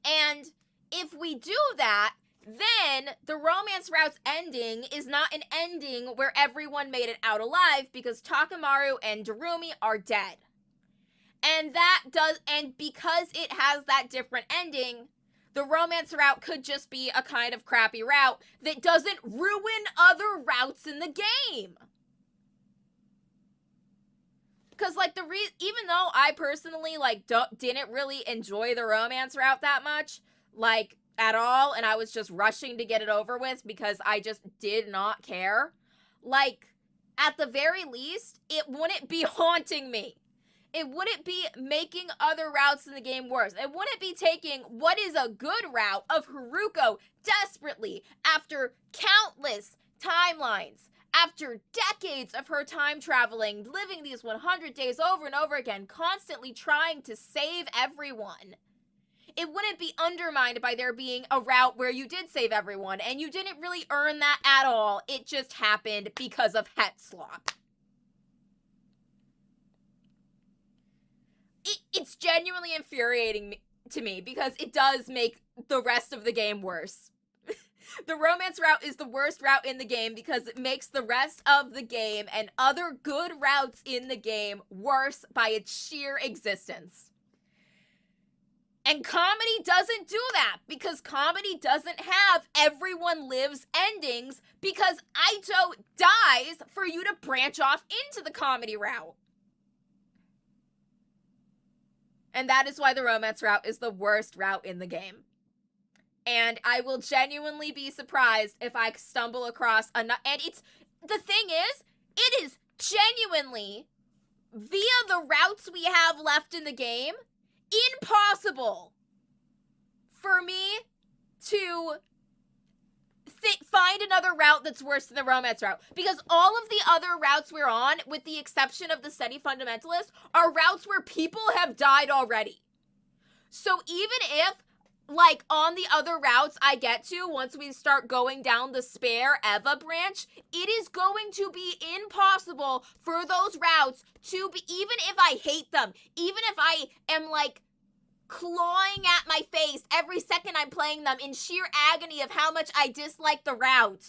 S1: And if we do that, then the romance route's ending is not an ending where everyone made it out alive because Takamaru and Darumi are dead. And because it has that different ending, the romance route could just be a kind of crappy route that doesn't ruin other routes in the game. Because, even though I personally, didn't really enjoy the romance route that much, at all, and I was just rushing to get it over with because I just did not care, at the very least, it wouldn't be haunting me. It wouldn't be making other routes in the game worse. It wouldn't be taking what is a good route of Haruko desperately, after countless timelines, after decades of her time traveling, living these 100 days over and over again, constantly trying to save everyone. It wouldn't be undermined by there being a route where you did save everyone, and you didn't really earn that at all. It just happened because of Hetslop. It's genuinely infuriating to me because it does make the rest of the game worse. The romance route is the worst route in the game because it makes the rest of the game and other good routes in the game worse by its sheer existence. And comedy doesn't do that because comedy doesn't have everyone lives endings because Aito dies for you to branch off into the comedy route. And that is why the romance route is the worst route in the game. And I will genuinely be surprised if I stumble across and the thing is, it is genuinely, via the routes we have left in the game, impossible for me to find another route that's worse than the romance route. Because all of the other routes we're on, with the exception of the Steady Fundamentalist, are routes where people have died already. So even if like, on the other routes I get to, once we start going down the spare Eva branch, it is going to be impossible for those routes to be, even if I hate them, even if I am, like, clawing at my face every second I'm playing them in sheer agony of how much I dislike the route,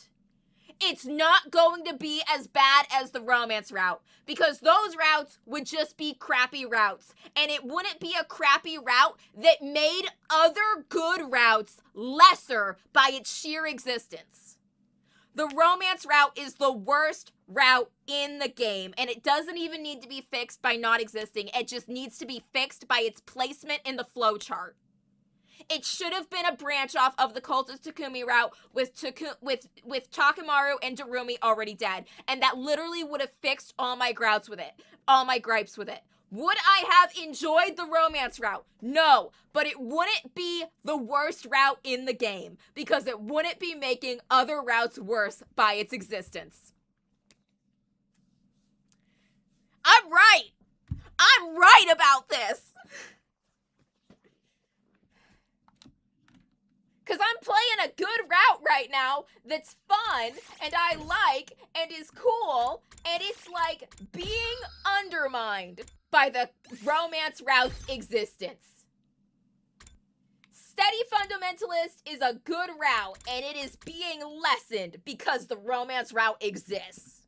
S1: it's not going to be as bad as the romance route, because those routes would just be crappy routes, and it wouldn't be a crappy route that made other good routes lesser by its sheer existence. The romance route is the worst route in the game, and it doesn't even need to be fixed by not existing. It just needs to be fixed by its placement in the flowchart. It should have been a branch off of the Cult of Takumi route with Takemaru and Darumi already dead, and that literally would have fixed all my gripes with it. Would I have enjoyed the romance route? No, but it wouldn't be the worst route in the game, because it wouldn't be making other routes worse by its existence. I'm right! I'm right about this! Because I'm playing a good route right now that's fun, and I like, and is cool, and it's, like, being undermined by the romance route's existence. Steady Fundamentalist is a good route, and it is being lessened because the romance route exists.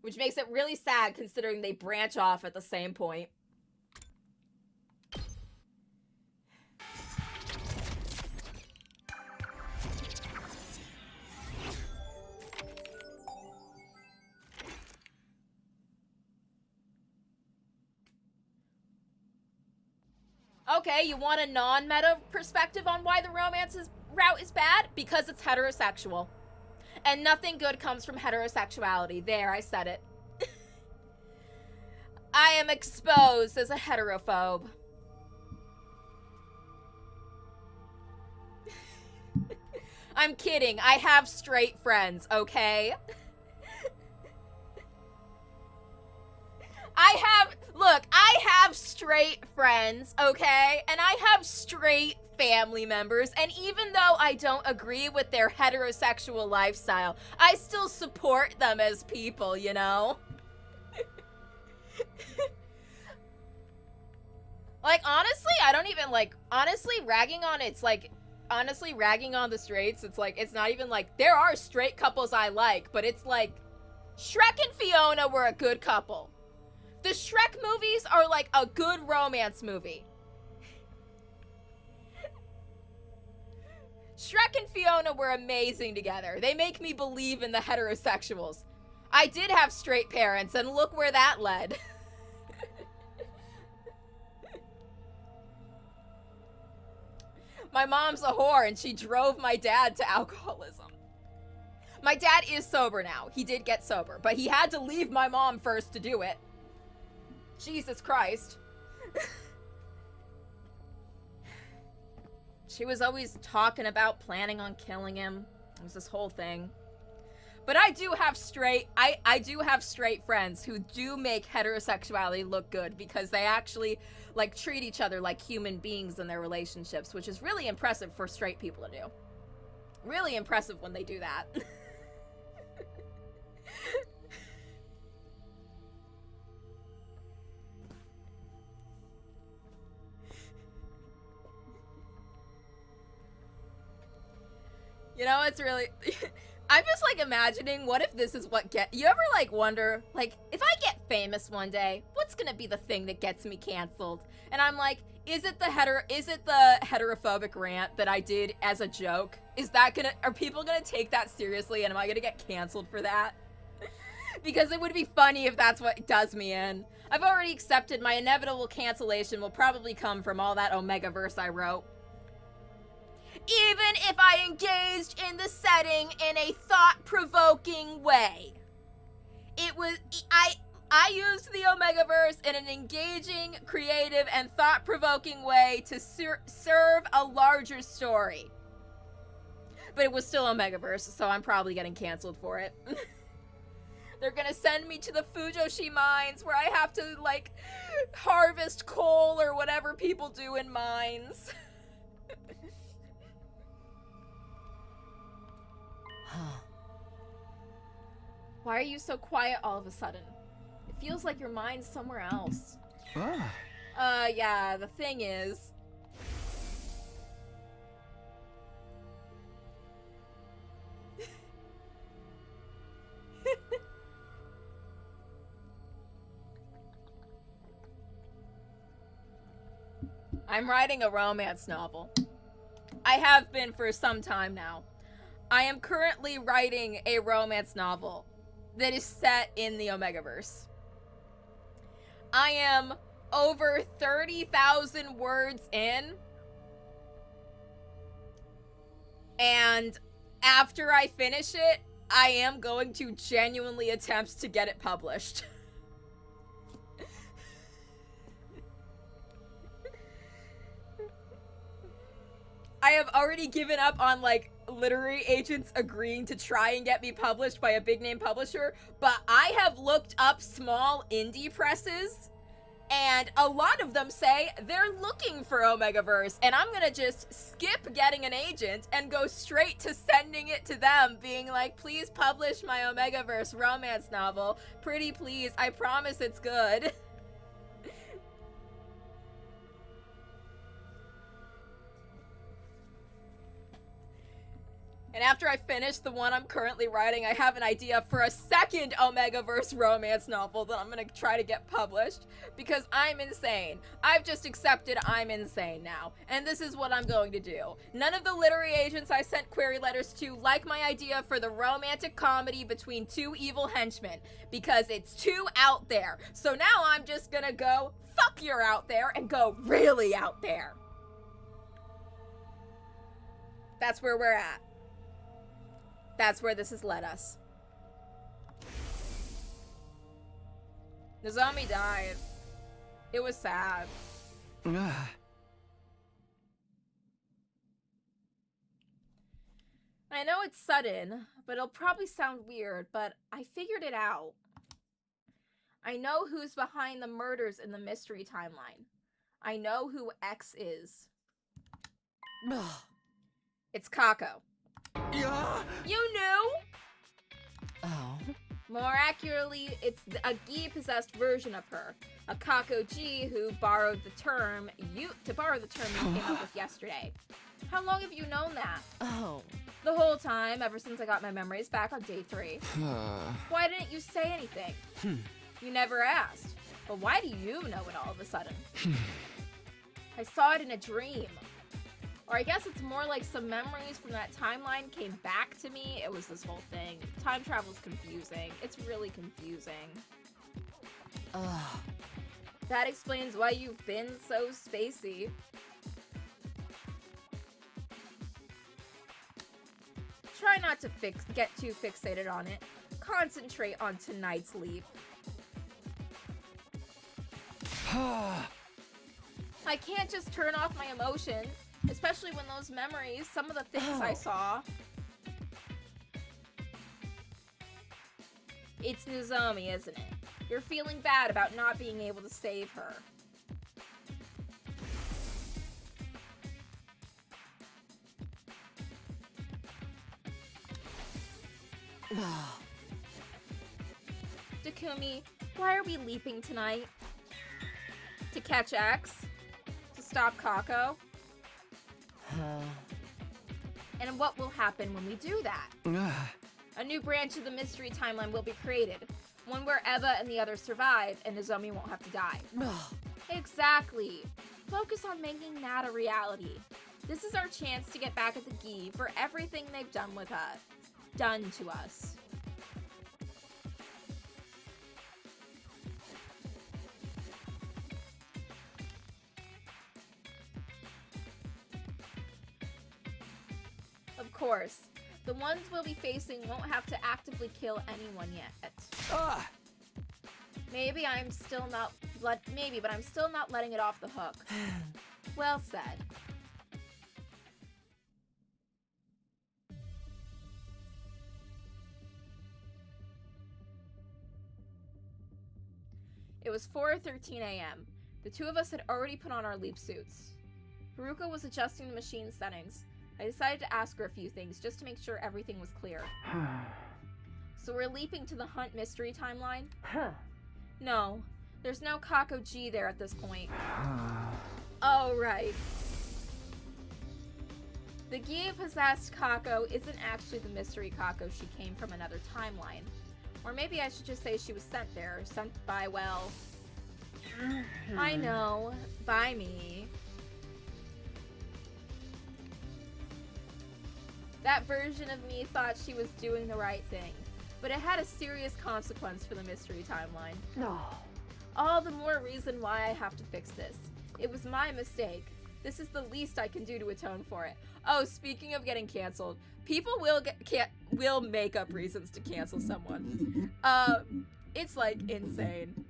S1: Which makes it really sad considering they branch off at the same point. Okay, you want a non-meta perspective on why the romance route is bad? Because it's heterosexual. And nothing good comes from heterosexuality. There, I said it. I am exposed as a heterophobe. I'm kidding. I have straight friends, okay? I have straight friends, okay? And I have straight family members, and even though I don't agree with their heterosexual lifestyle, I still support them as people, you know? Like, honestly, I don't even, like, honestly, ragging on the straights, it's like, it's not even like, there are straight couples I like, but it's like, Shrek and Fiona were a good couple. The Shrek movies are like a good romance movie. Shrek and Fiona were amazing together. They make me believe in the heterosexuals. I did have straight parents, and look where that led. My mom's a whore, and she drove my dad to alcoholism. My dad is sober now. He did get sober, but he had to leave my mom first to do it. Jesus Christ. She was always talking about planning on killing him. It was this whole thing. But I do have straight friends who do make heterosexuality look good because they actually, like, treat each other like human beings in their relationships, which is really impressive for straight people to do. Really impressive when they do that. You know, it's really... I'm just, like, imagining, what if this is what you ever, like, wonder, like, if I get famous one day, what's gonna be the thing that gets me canceled? And I'm like, is it the heterophobic rant that I did as a joke? Are people gonna take that seriously, and am I gonna get canceled for that? Because it would be funny if that's what does me in. I've already accepted my inevitable cancellation will probably come from all that Omegaverse I wrote. Even if I engaged in the setting in a thought-provoking way. I used the Omegaverse in an engaging, creative, and thought-provoking way to serve a larger story. But it was still Omegaverse, so I'm probably getting canceled for it. They're gonna send me to the Fujoshi mines where I have to, like, harvest coal or whatever people do in mines. Why are you so quiet all of a sudden? It feels like your mind's somewhere else. Yeah, the thing is... I'm writing a romance novel. I have been for some time now. I am currently writing a romance novel that is set in the Omegaverse. I am over 30,000 words in. And after I finish it, I am going to genuinely attempt to get it published. I have already given up on, like, literary agents agreeing to try and get me published by a big name publisher, but I have looked up small indie presses, and a lot of them say they're looking for Omegaverse, and I'm gonna just skip getting an agent and go straight to sending it to them, being like, please publish my Omegaverse romance novel. Pretty please, I promise it's good. And after I finish the one I'm currently writing, I have an idea for a second Omegaverse romance novel that I'm gonna try to get published, because I'm insane. I've just accepted I'm insane now, and this is what I'm going to do. None of the literary agents I sent query letters to like my idea for the romantic comedy between two evil henchmen, because it's too out there. So now I'm just gonna go, fuck you're out there, and go really out there. That's where we're at. That's where this has led us. Nozomi died. It was sad. I know it's sudden, but it'll probably sound weird, but I figured it out. I know who's behind the murders in the mystery timeline. I know who X is. It's Kako.
S6: Yeah.
S1: You knew?
S3: Oh.
S1: More accurately, it's a Gi-possessed version of her. A Kako-G who borrowed the term you came up with yesterday. How long have you known that?
S3: Oh.
S1: The whole time, ever since I got my memories back on day 3. Why didn't you say anything? You never asked. But why do you know it all of a sudden? I saw it in a dream. Or I guess it's more like some memories from that timeline came back to me. It was this whole thing. Time travel's confusing. It's really confusing.
S3: Ugh.
S1: That explains why you've been so spacey. Try not to get too fixated on it. Concentrate on tonight's leap. I can't just turn off my emotions. Especially when those memories, some of the things I saw. It's Nozomi, isn't it? You're feeling bad about not being able to save her. Takumi, why are we leaping tonight? To catch X? To stop Kako? And what will happen when we do that? A new branch of the mystery timeline will be created. One where Eva and the others survive, and Nozomi won't have to die. Exactly. Focus on making that a reality. This is our chance to get back at the Gi for everything they've done to us. Of course, the ones we'll be facing won't have to actively kill anyone yet. Maybe, but I'm still not letting it off the hook. Well said. It was 4:13 a.m. The two of us had already put on our leap suits. Haruka was adjusting the machine settings. I decided to ask her a few things just to make sure everything was clear. So we're leaping to the Hunt mystery timeline? No, there's no Kako G there at this point. Oh, right. The Gi-possessed Kako isn't actually the mystery Kako. She came from another timeline. Or maybe I should just say she was sent there. Sent by, well... I know. By me. That version of me thought she was doing the right thing. But it had a serious consequence for the mystery timeline. No. All the more reason why I have to fix this. It was my mistake. This is the least I can do to atone for it. Oh, speaking of getting canceled, people will make up reasons to cancel someone. It's like insane.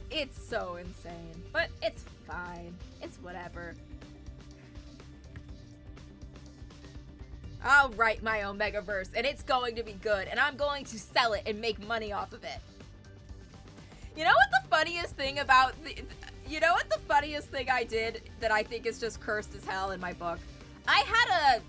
S1: It's so insane, but it's fine. It's whatever. I'll write my Omegaverse, and it's going to be good, and I'm going to sell it and make money off of it. You know what the funniest thing about you know what the funniest thing I did that I think is just cursed as hell in my book? I had a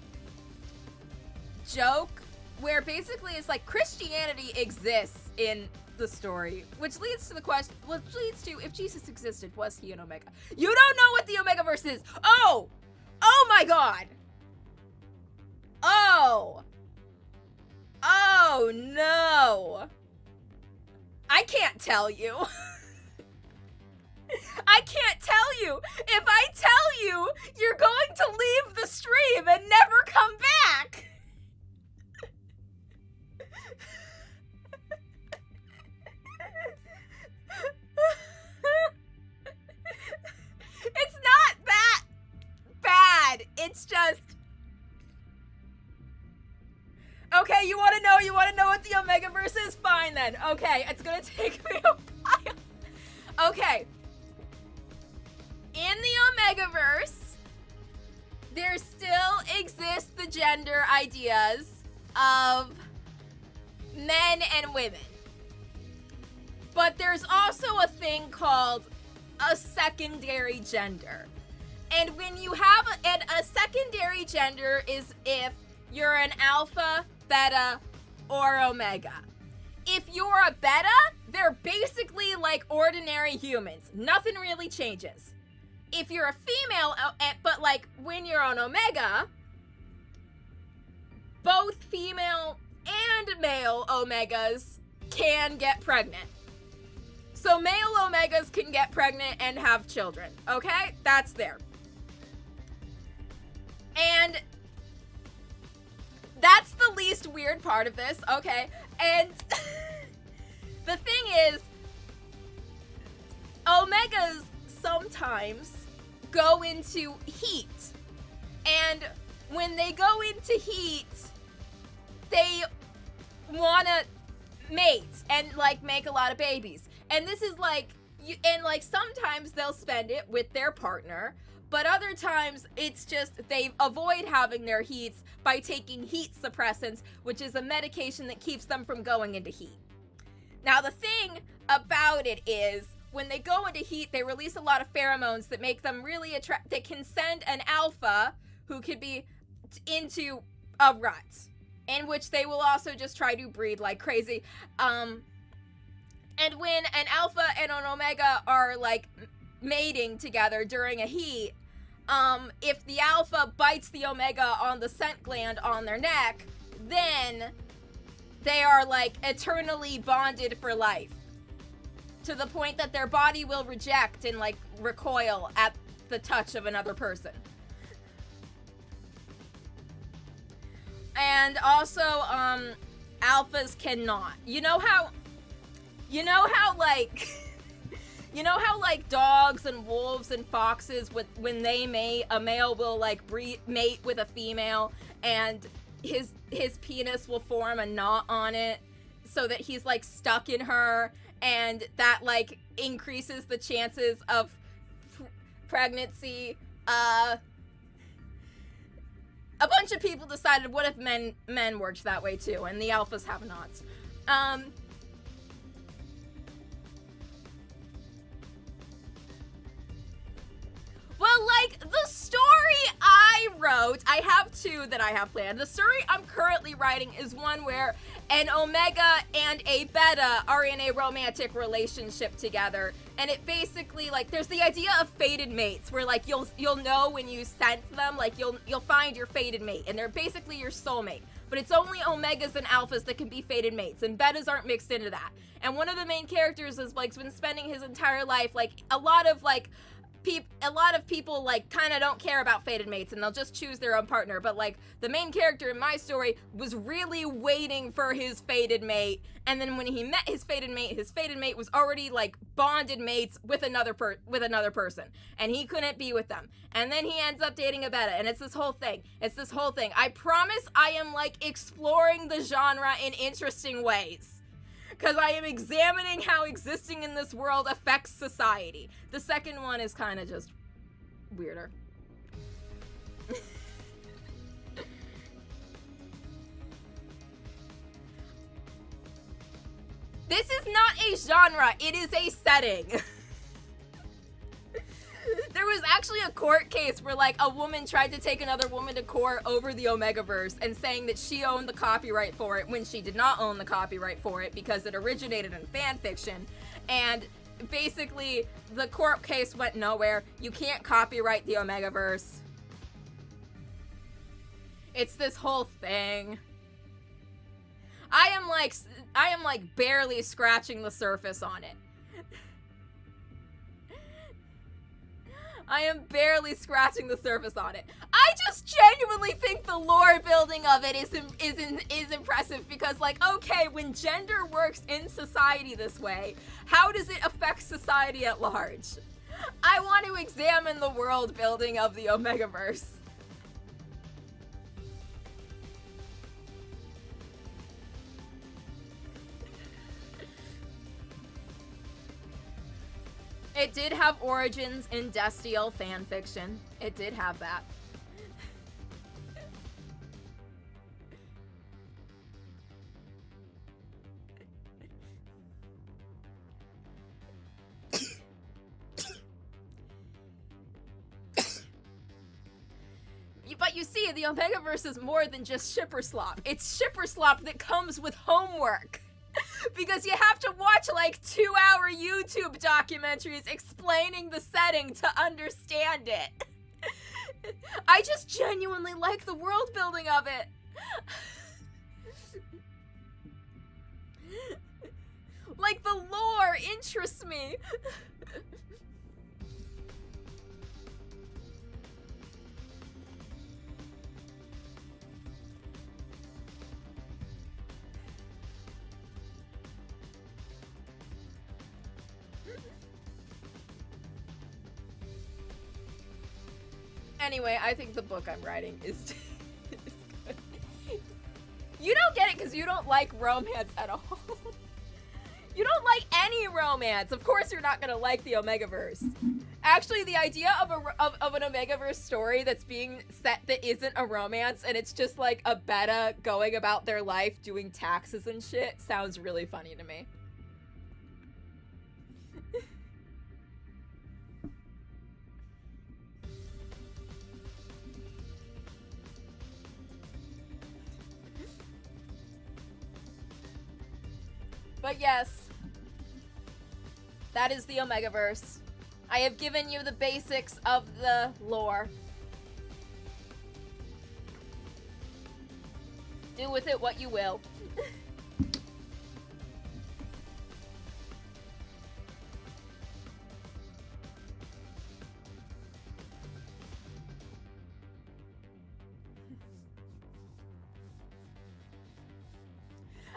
S1: joke where basically it's like Christianity exists in the story, which leads to the question, which leads to, if Jesus existed, was he an Omega? You don't know what the Omegaverse is! Oh! Oh my god! Oh! Oh no! I can't tell you. I can't tell you. If I tell you, you're going to leave the stream and never come back. It's not that bad. It's just... Okay, you want to know what the Omegaverse is? Fine then. Okay, it's gonna take me a while. Okay. In the Omegaverse, there still exists the gender ideas of men and women. But there's also a thing called a secondary gender. And when you have a secondary gender is if you're an alpha, beta, or omega. If you're a beta, they're basically like ordinary humans. Nothing really changes. If you're a female, but like when you're an omega, both female and male omegas can get pregnant. So male omegas can get pregnant and have children, okay? That's there. And that's the least weird part of this, okay? And the thing is, omegas sometimes go into heat. And when they go into heat, they wanna mate and like make a lot of babies. And this is like, sometimes they'll spend it with their partner, but other times it's just they avoid having their heats by taking heat suppressants, which is a medication that keeps them from going into heat. Now the thing about it is, when they go into heat, they release a lot of pheromones that make them really that can send an alpha, who could be into a rut, in which they will also just try to breed like crazy. And when an alpha and an omega are like mating together during a heat, if the alpha bites the omega on the scent gland on their neck, then they are like eternally bonded for life, to the point that their body will reject and like recoil at the touch of another person. And also, alphas cannot. You know how like dogs and wolves and foxes, when they mate, a male will like mate with a female, and his penis will form a knot on it so that he's like stuck in her, and that like increases the chances of pregnancy. A bunch of people decided, what if men worked that way too, and the alphas have knots. like, the story I wrote, I have two that I have planned. The story I'm currently writing is one where an Omega and a Beta are in a romantic relationship together. And it basically, like, there's the idea of fated mates, where, like, you'll know when you sense them, like, you'll find your fated mate, and they're basically your soulmate. But it's only Omegas and Alphas that can be fated mates, and Betas aren't mixed into that. And one of the main characters is, like, been spending his entire life, like, a lot of people, like, kind of don't care about fated mates, and they'll just choose their own partner. But, like, the main character in my story was really waiting for his fated mate, and then when he met his fated mate was already, like, bonded mates with another person, and he couldn't be with them. And then he ends up dating a Beta, and it's this whole thing. I promise I am, like, exploring the genre in interesting ways, because I am examining how existing in this world affects society. The second one is kind of just weirder. This is not a genre, it is a setting. There was actually a court case where, like, a woman tried to take another woman to court over the Omegaverse and saying that she owned the copyright for it when she did not own the copyright for it because it originated in fan fiction. And basically, the court case went nowhere. You can't copyright the Omegaverse. It's this whole thing. I am like barely scratching the surface on it. I am barely scratching the surface on it. I just genuinely think the lore building of it is impressive because, like, okay, when gender works in society this way, how does it affect society at large? I want to examine the world building of the Omegaverse. It did have origins in Destiel fanfiction. It did have that. But you see, the Omegaverse is more than just shipper slop. It's shipper slop that comes with homework. Because you have to watch, like, 2-hour YouTube documentaries explaining the setting to understand it. I just genuinely like the world building of it. Like, the lore interests me. Anyway, I think the book I'm writing is good. You don't get it because you don't like romance at all. You don't like any romance. Of course you're not going to like the Omegaverse. Actually, the idea of an Omegaverse story that's being set that isn't a romance and it's just like a Beta going about their life doing taxes and shit sounds really funny to me. But yes, that is the Omegaverse. I have given you the basics of the lore. Do with it what you will.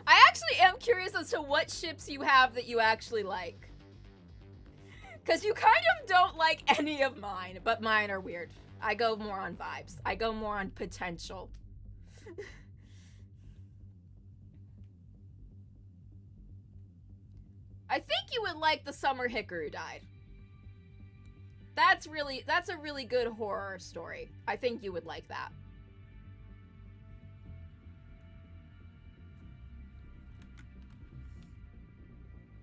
S1: I actually am curious as to what ships you have that you actually like. Because you kind of don't like any of mine, but mine are weird. I go more on vibes. I go more on potential. I think you would like the Summer Hikaru Died. That's a really good horror story. I think you would like that.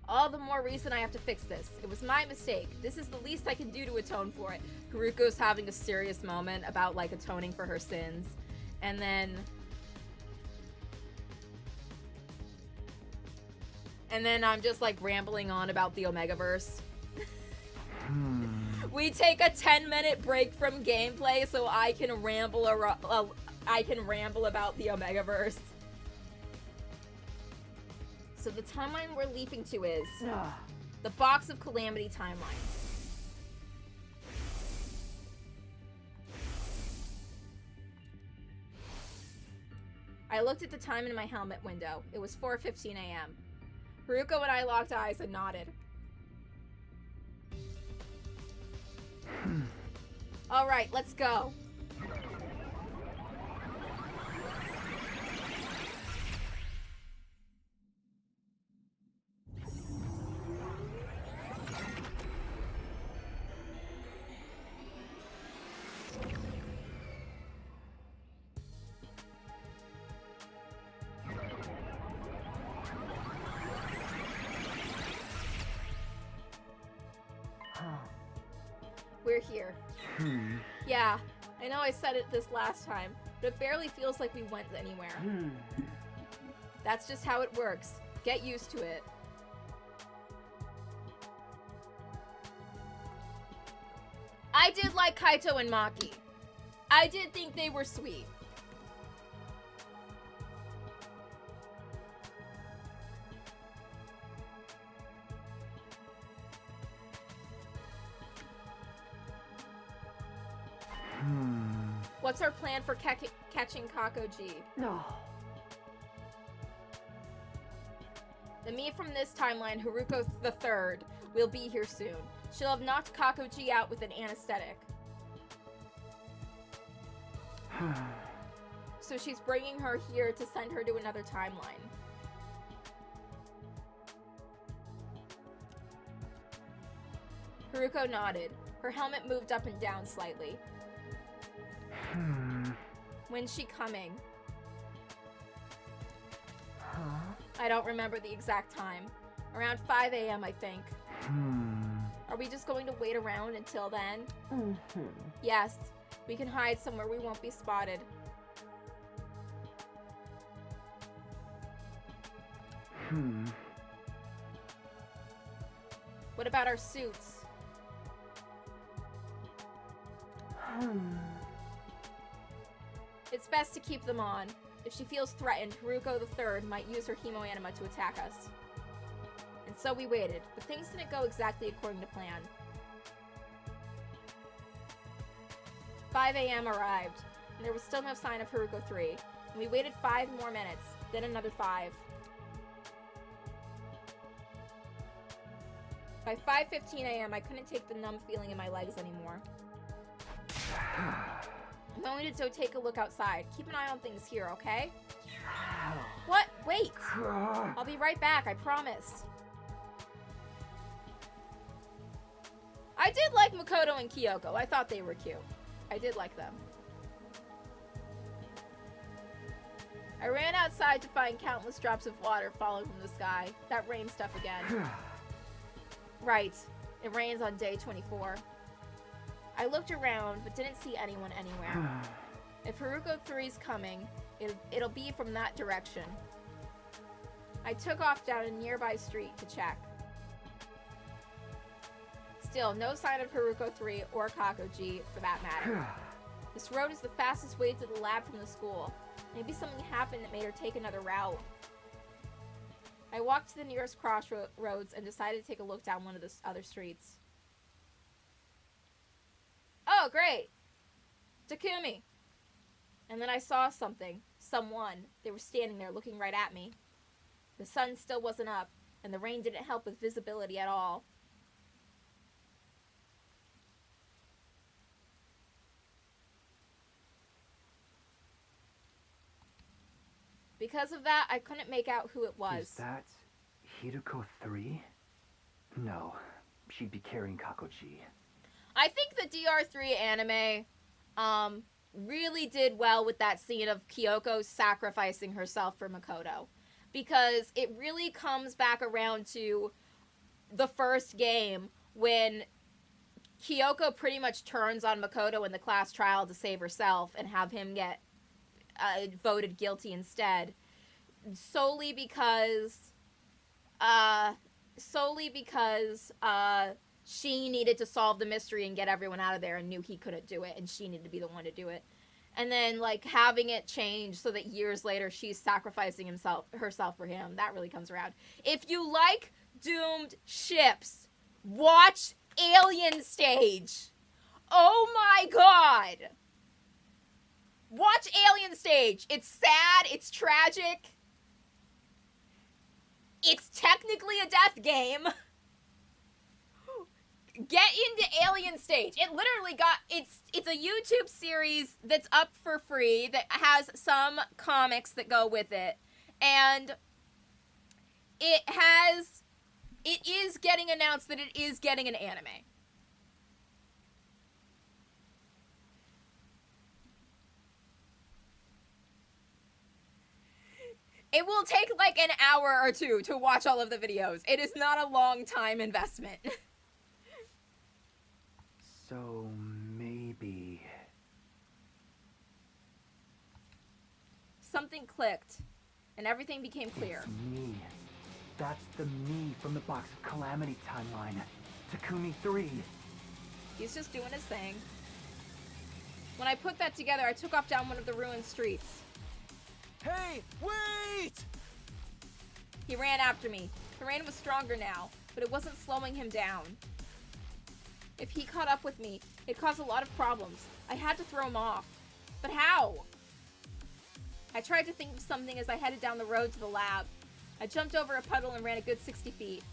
S1: All the more reason I have to fix this. It was my mistake. This is the least I can do to atone for it. Haruko's having a serious moment about, like, atoning for her sins. And then I'm just, like, rambling on about the Omegaverse. We take a 10-minute break from gameplay so I can ramble about the Omegaverse. So the timeline we're leaping to is the Box of Calamity timeline. I looked at the time in my helmet window. It was 4:15 a.m. Haruko and I locked eyes and nodded. All right, let's go. We're here. Yeah, I know I said it this last time, but it barely feels like we went anywhere. That's just how it works. Get used to it. I did like Kaito and Maki. I did think they were sweet. What's our plan for catching Kakoji?
S3: No.
S1: The me from this timeline, Haruko the Third, will be here soon. She'll have knocked Kakoji out with an anesthetic. So she's bringing her here to send her to another timeline. Haruko nodded. Her helmet moved up and down slightly. When's she coming? I don't remember the exact time. Around 5 a.m. I think. Are we just going to wait around until then? Yes. We can hide somewhere we won't be spotted. What about our suits? It's best to keep them on. If she feels threatened, Haruko III might use her hemoanima to attack us. And so we waited, but things didn't go exactly according to plan. 5 a.m. arrived, and there was still no sign of Haruko III. And we waited 5 more minutes, then another 5. By 5:15 a.m., I couldn't take the numb feeling in my legs anymore. I'm going to go take a look outside. Keep an eye on things here, okay? What? Wait! I'll be right back, I promise. I did like Makoto and Kyoko. I thought they were cute. I did like them. I ran outside to find countless drops of water falling from the sky. That rain stuff again. Right. It rains on day 24. I looked around, but didn't see anyone anywhere. If Haruko 3's coming, it'll be from that direction. I took off down a nearby street to check. Still, no sign of Haruko 3 or Kakoji, for that matter. This road is the fastest way to the lab from the school. Maybe something happened that made her take another route. I walked to the nearest crossroads and decided to take a look down one of the other streets. Oh, great! Takumi! And then I saw something. Someone. They were standing there looking right at me. The sun still wasn't up, and the rain didn't help with visibility at all. Because of that, I couldn't make out who it was.
S10: Is that Hideko 3? No, she'd be carrying Kakoji.
S1: I think the DR3 anime really did well with that scene of Kyoko sacrificing herself for Makoto. Because it really comes back around to the first game when Kyoko pretty much turns on Makoto in the class trial to save herself and have him get voted guilty instead, solely because she needed to solve the mystery and get everyone out of there and knew he couldn't do it and she needed to be the one to do it. And then, like, having it change so that years later she's sacrificing herself for him. That really comes around. If you like doomed ships, watch Alien Stage. Oh my god. Watch Alien Stage. It's sad. It's tragic. It's technically a death game. Get into Alien Stage. It literally it's a YouTube series that's up for free that has some comics that go with it. And it is getting announced that it is getting an anime. It will take like an hour or two to watch all of the videos. It is not a long time investment.
S10: So maybe...
S1: Something clicked, and everything became clear.
S10: It's me. That's the me from the Box of Calamity timeline. Takumi 3.
S1: He's just doing his thing. When I put that together, I took off down one of the ruined streets.
S8: Hey, wait!
S1: He ran after me. The rain was stronger now, but it wasn't slowing him down. If he caught up with me, it caused a lot of problems. I had to throw him off. But how? I tried to think of something as I headed down the road to the lab. I jumped over a puddle and ran a good 60 feet.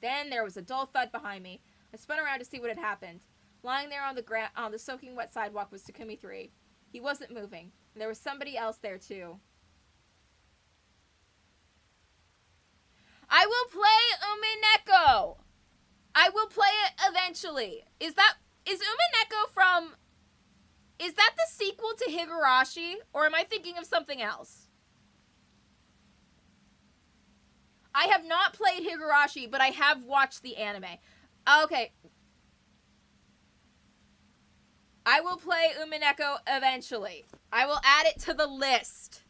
S1: Then there was a dull thud behind me. I spun around to see what had happened. Lying there on the soaking wet sidewalk was Takumi 3. He wasn't moving, and there was somebody else there too. I will play Umineko! I will play it eventually. Is Umineko from... Is that the sequel to Higurashi? Or am I thinking of something else? I have not played Higurashi, but I have watched the anime. Okay. I will play Umineko eventually. I will add it to the list.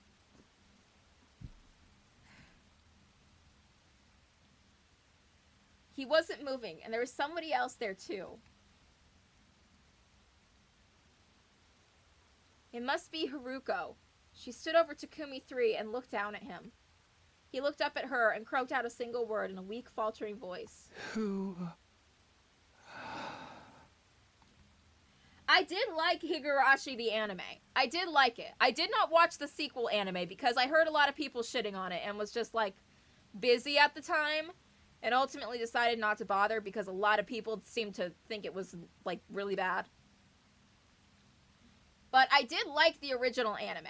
S1: He wasn't moving, and there was somebody else there too. It must be Haruko. She stood over Takumi 3 and looked down at him. He looked up at her and croaked out a single word in a weak, faltering voice.
S2: Who?
S1: I did like Higurashi the anime. I did like it. I did not watch the sequel anime because I heard a lot of people shitting on it and was just, like, busy at the time. And ultimately decided not to bother because a lot of people seemed to think it was, like, really bad. But I did like the original anime.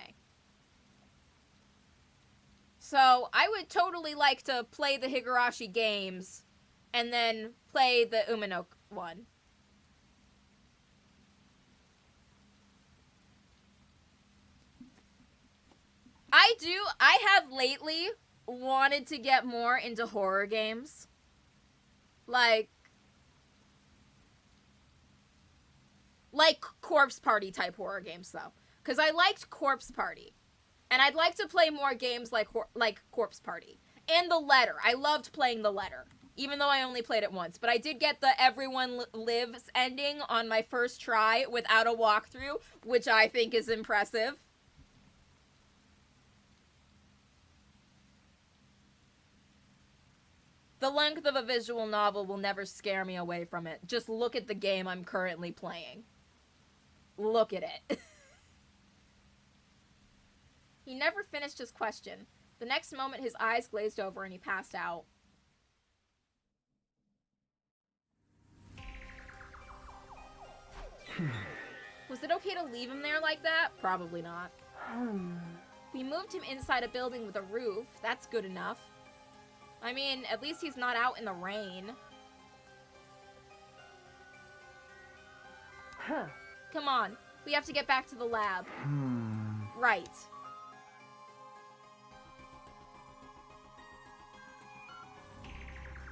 S1: So I would totally like to play the Higurashi games and then play the Umino one. I have lately wanted to get more into horror games. Like Corpse Party type horror games, though. Because I liked Corpse Party. And I'd like to play more games like Corpse Party. And The Letter. I loved playing The Letter. Even though I only played it once. But I did get the Everyone Lives ending on my first try without a walkthrough, which I think is impressive. The length of a visual novel will never scare me away from it. Just look at the game I'm currently playing. Look at it. He never finished his question. The next moment, his eyes glazed over and he passed out. Was it okay to leave him there like that? Probably not. We moved him inside a building with a roof. That's good enough. I mean, at least he's not out in the rain. Come on. We have to get back to the lab. Right.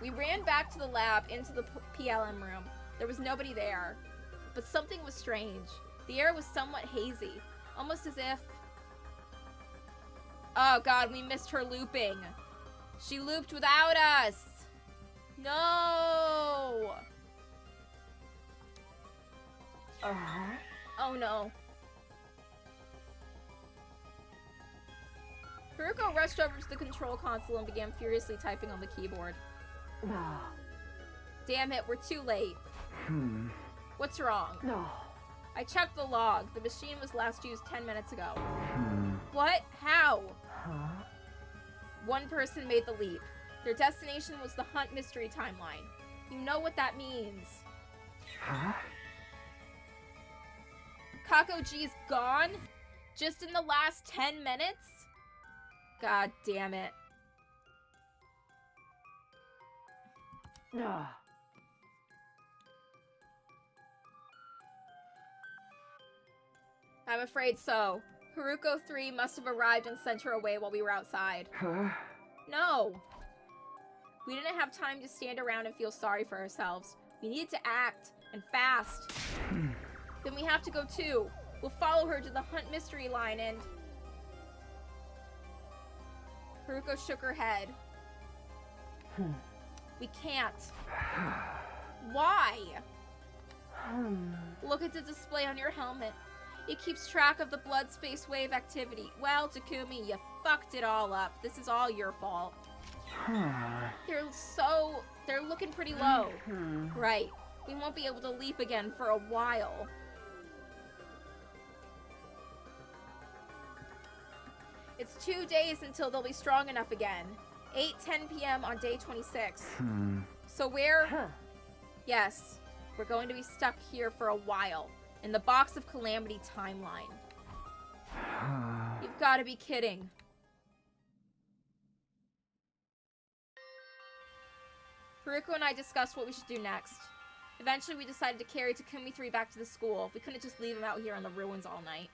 S1: We ran back to the lab into the PLM room. There was nobody there. But something was strange. The air was somewhat hazy, almost as if... Oh god, we missed her looping. She looped without us. No! Oh no. Haruko rushed over to the control console and began furiously typing on the keyboard. Damn it, we're too late. What's wrong?
S10: No.
S1: I checked the log. The machine was last used 10 minutes ago. What? How? One person made the leap. Their destination was the Hunt Mystery Timeline. You know what that means. Kako G's gone? Just in the last 10 minutes? God damn it. I'm afraid so. Haruko 3 must have arrived and sent her away while we were outside. No. We didn't have time to stand around and feel sorry for ourselves. We needed to act, and fast. Then we have to go too. We'll follow her to the Hunt Mystery Line and... Haruko shook her head. We can't. Why? Look at the display on your helmet. It keeps track of the blood space wave activity. Well, Takumi, you fucked it all up. This is all your fault. They're looking pretty low. Right. We won't be able to leap again for a while. It's 2 days until they'll be strong enough again. 8:10 p.m. on day 26. So we're... Yes, we're going to be stuck here for a while. In the Box of Calamity timeline. You've got to be kidding. Haruko and I discussed what we should do next. Eventually, we decided to carry Takumi 3 back to the school. We couldn't just leave him out here on the ruins all night.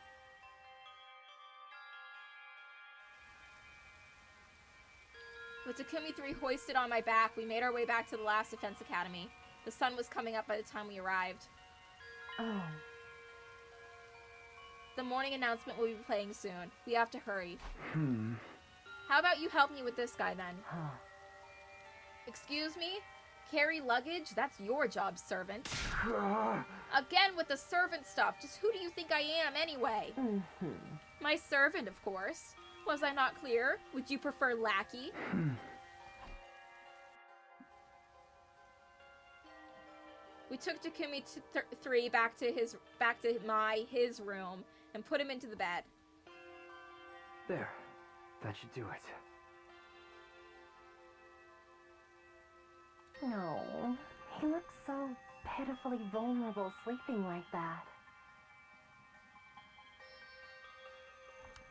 S1: With Takumi 3 hoisted on my back, we made our way back to the last defense academy. The sun was coming up by the time we arrived. The morning announcement will be playing soon. We have to hurry. How about you help me with this guy then? Excuse me? Carry luggage? That's your job, servant. Again with the servant stuff. Just who do you think I am anyway? My servant, of course. Was I not clear? Would you prefer lackey? We took Takumi 3 back to his room and put him into the bed.
S10: There. That should do it.
S5: No, he looks so pitifully vulnerable sleeping like that.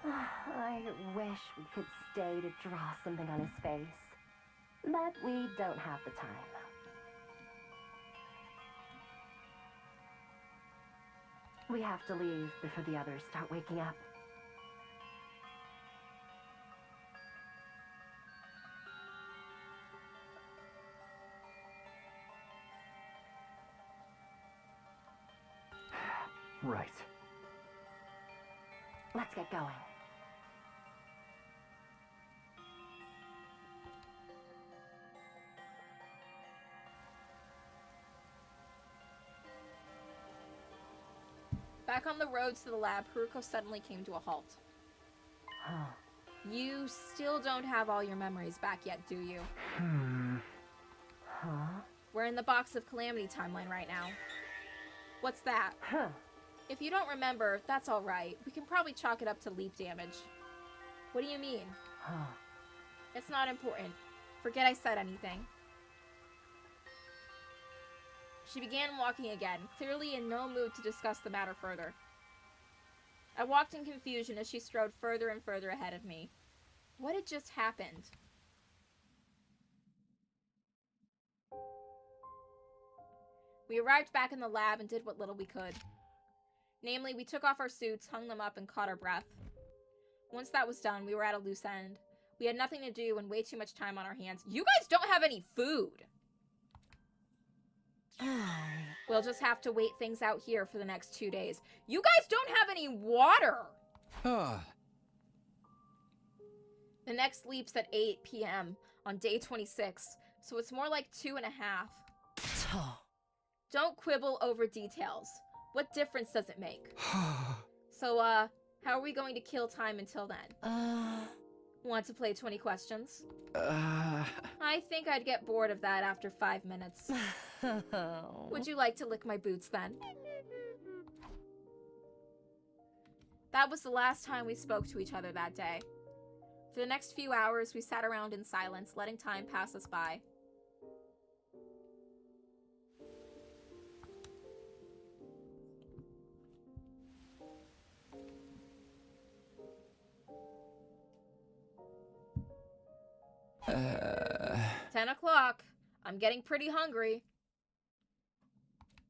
S5: I wish we could stay to draw something on his face, but we don't have the time. We have to leave before the others start waking up.
S10: Right.
S5: Let's get going.
S1: Back on the roads to the lab, Haruko suddenly came to a halt. You still don't have all your memories back yet, do you? We're in the Box of Calamity timeline right now. What's that? If you don't remember, that's alright. We can probably chalk it up to leap damage. What do you mean? It's not important. Forget I said anything. She began walking again, clearly in no mood to discuss the matter further. I walked in confusion as she strode further and further ahead of me. What had just happened? We arrived back in the lab and did what little we could. Namely, we took off our suits, hung them up, and caught our breath. Once that was done, we were at a loose end. We had nothing to do and way too much time on our hands. You guys don't have any food. We'll just have to wait things out here for the next 2 days. You guys don't have any water.
S2: Ah.
S1: The next leap's at 8 p.m. on day 26, so it's more like 2.5. Don't quibble over details. What difference does it make? So, how are we going to kill time until then? Want to play 20 questions? I think I'd get bored of that after 5 minutes. Would you like to lick my boots then? That was the last time we spoke to each other that day. For the next few hours, we sat around in silence, letting time pass us by.
S2: Uh...
S1: 10 o'clock. I'm getting pretty hungry.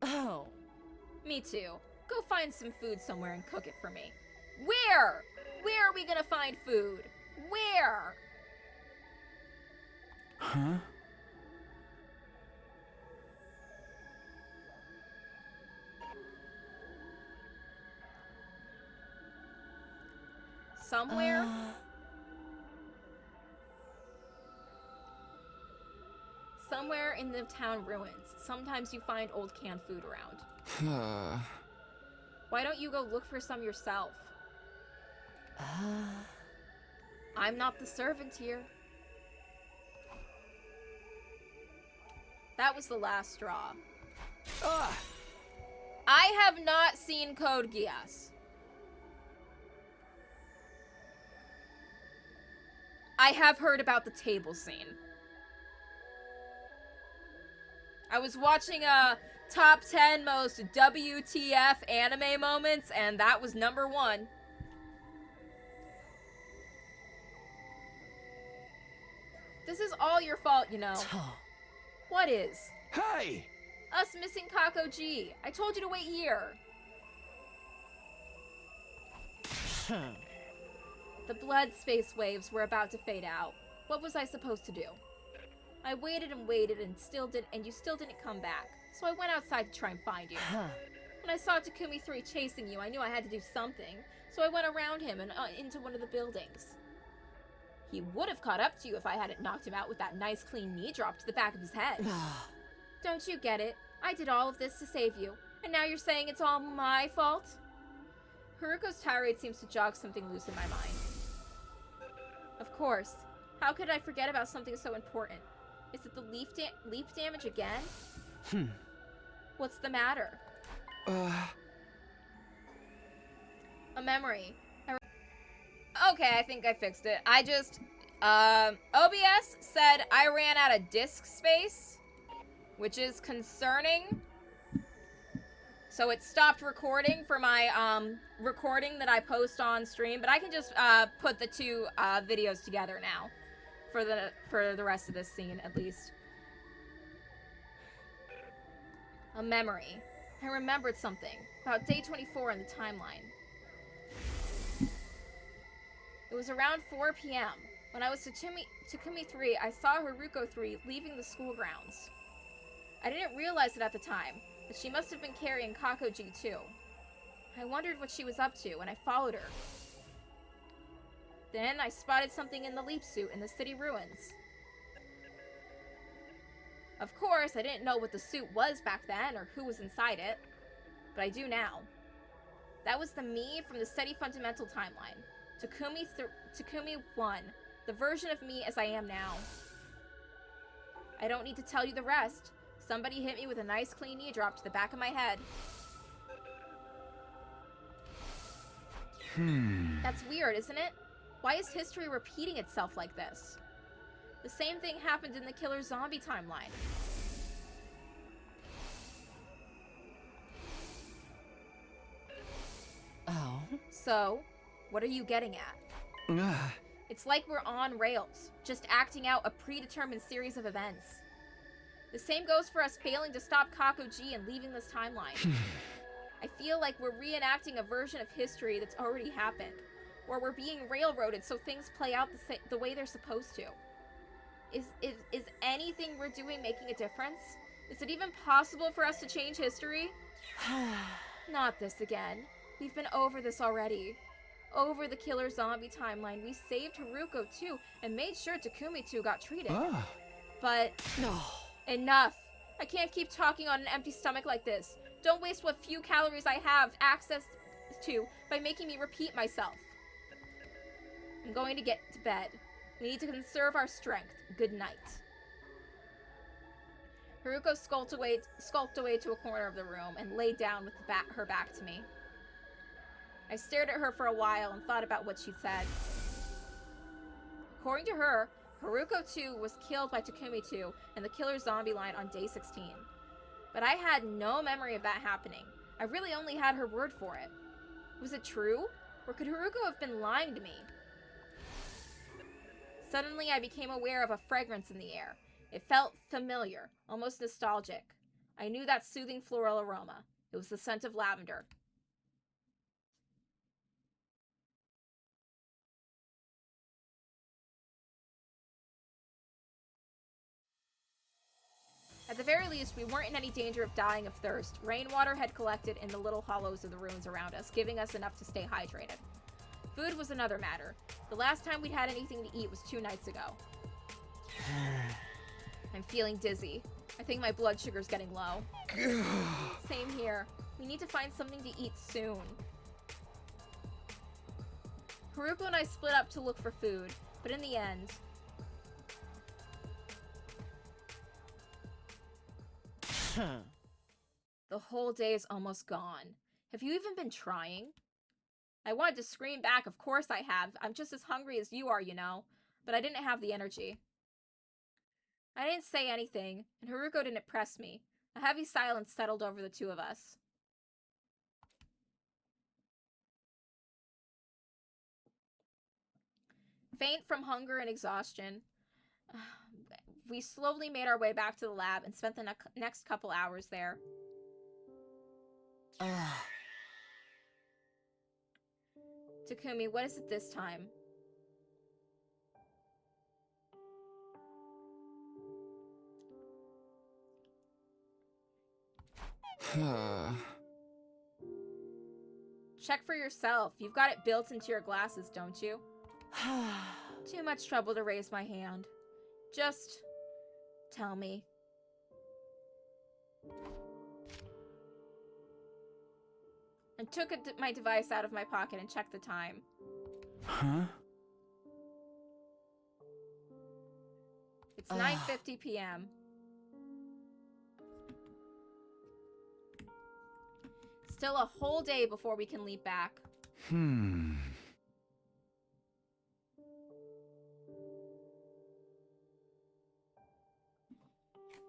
S3: Oh.
S1: Me too. Go find some food somewhere and cook it for me. Where? Where are we gonna find food? Where?
S2: Huh?
S1: Somewhere? Somewhere in the town ruins. Sometimes you find old canned food around. Why don't you go look for some yourself? I'm not the servant here. That was the last straw. I have not seen Code Geass. I have heard about the table scene. I was watching a top 10 most WTF anime moments, and that was number 1. This is all your fault, you know. What is?
S2: Hey!
S1: Us missing Kako G. I told you to wait here. The blood space waves were about to fade out. What was I supposed to do? I waited and waited and you still didn't come back. So I went outside to try and find you. When I saw Takumi 3 chasing you, I knew I had to do something. So I went around him and into one of the buildings. He would have caught up to you if I hadn't knocked him out with that nice clean knee drop to the back of his head. Don't you get it? I did all of this to save you. And now you're saying it's all my fault? Haruko's tirade seems to jog something loose in my mind. Of course. How could I forget about something so important? Is it the leap damage again? What's the matter? A memory. Okay, I think I fixed it. I just, OBS said I ran out of disk space, which is concerning. So it stopped recording for my, recording that I post on stream, but I can just, put the 2, videos together now. For the rest of this scene, at least. A memory. I remembered something about day 24 in the timeline. It was around 4 p.m. When I was Takumi 3, I saw Haruko 3 leaving the school grounds. I didn't realize it at the time, but she must have been carrying Kakoji too. I wondered what she was up to, and I followed her. Then I spotted something in the leap suit in the city ruins. Of course, I didn't know what the suit was back then or who was inside it, but I do now. That was the me from the steady fundamental timeline. Takumi 1, the version of me as I am now. I don't need to tell you the rest. Somebody hit me with a nice clean knee drop to the back of my head. That's weird, isn't it? Why is history repeating itself like this? The same thing happened in the killer zombie timeline.
S3: Oh?
S1: So, what are you getting at? It's like we're on rails, just acting out a predetermined series of events. The same goes for us failing to stop Kakoji and leaving this timeline. I feel like we're reenacting a version of history that's already happened. or we're being railroaded so things play out the way they're supposed to. Is anything we're doing making a difference? Is it even possible for us to change history? Not this again. We've been over this already. Over the killer zombie timeline, we saved Haruko too, and made sure Takumi too got treated. But
S3: No.
S1: Enough! I can't keep talking on an empty stomach like this. Don't waste what few calories I have access to by making me repeat myself. I'm going to get to bed. We need to conserve our strength. Good night. Haruko skulked away to a corner of the room and laid down with her back to me. I stared at her for a while and thought about what she'd said. According to her, Haruko 2 was killed by Takumi 2 and the killer zombie line on day 16. But I had no memory of that happening. I really only had her word for it. Was it true? Or could Haruko have been lying to me? Suddenly, I became aware of a fragrance in the air. It felt familiar, almost nostalgic. I knew that soothing floral aroma. It was the scent of lavender. At the very least, we weren't in any danger of dying of thirst. Rainwater had collected in the little hollows of the ruins around us, giving us enough to stay hydrated. Food was another matter. The last time we'd had anything to eat was 2 nights ago. I'm feeling dizzy. I think my blood sugar's getting low. Same here. We need to find something to eat soon. Haruko and I split up to look for food, but in the end... The whole day is almost gone. Have you even been trying? I wanted to scream back, of course I have. I'm just as hungry as you are, you know. But I didn't have the energy. I didn't say anything, and Haruko didn't press me. A heavy silence settled over the two of us. Faint from hunger and exhaustion, we slowly made our way back to the lab and spent the next couple hours there. Takumi, what is it this time? Check for yourself. You've got it built into your glasses, don't you? Too much trouble to raise my hand. Just tell me. I took my device out of my pocket and checked the time.
S2: Huh?
S1: It's 9:50 p.m. Still a whole day before we can leap back.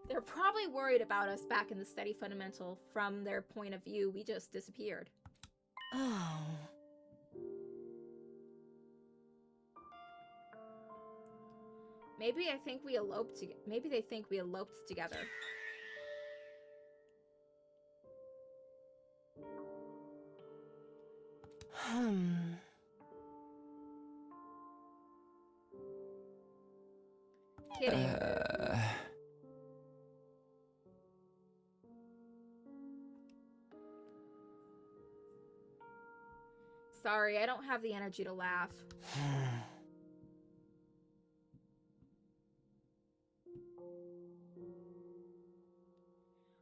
S1: They're probably worried about us back in the study fundamental. From their point of view, we just disappeared.
S3: Oh.
S1: Maybe they think we eloped together. Kidding. Sorry, I don't have the energy to laugh.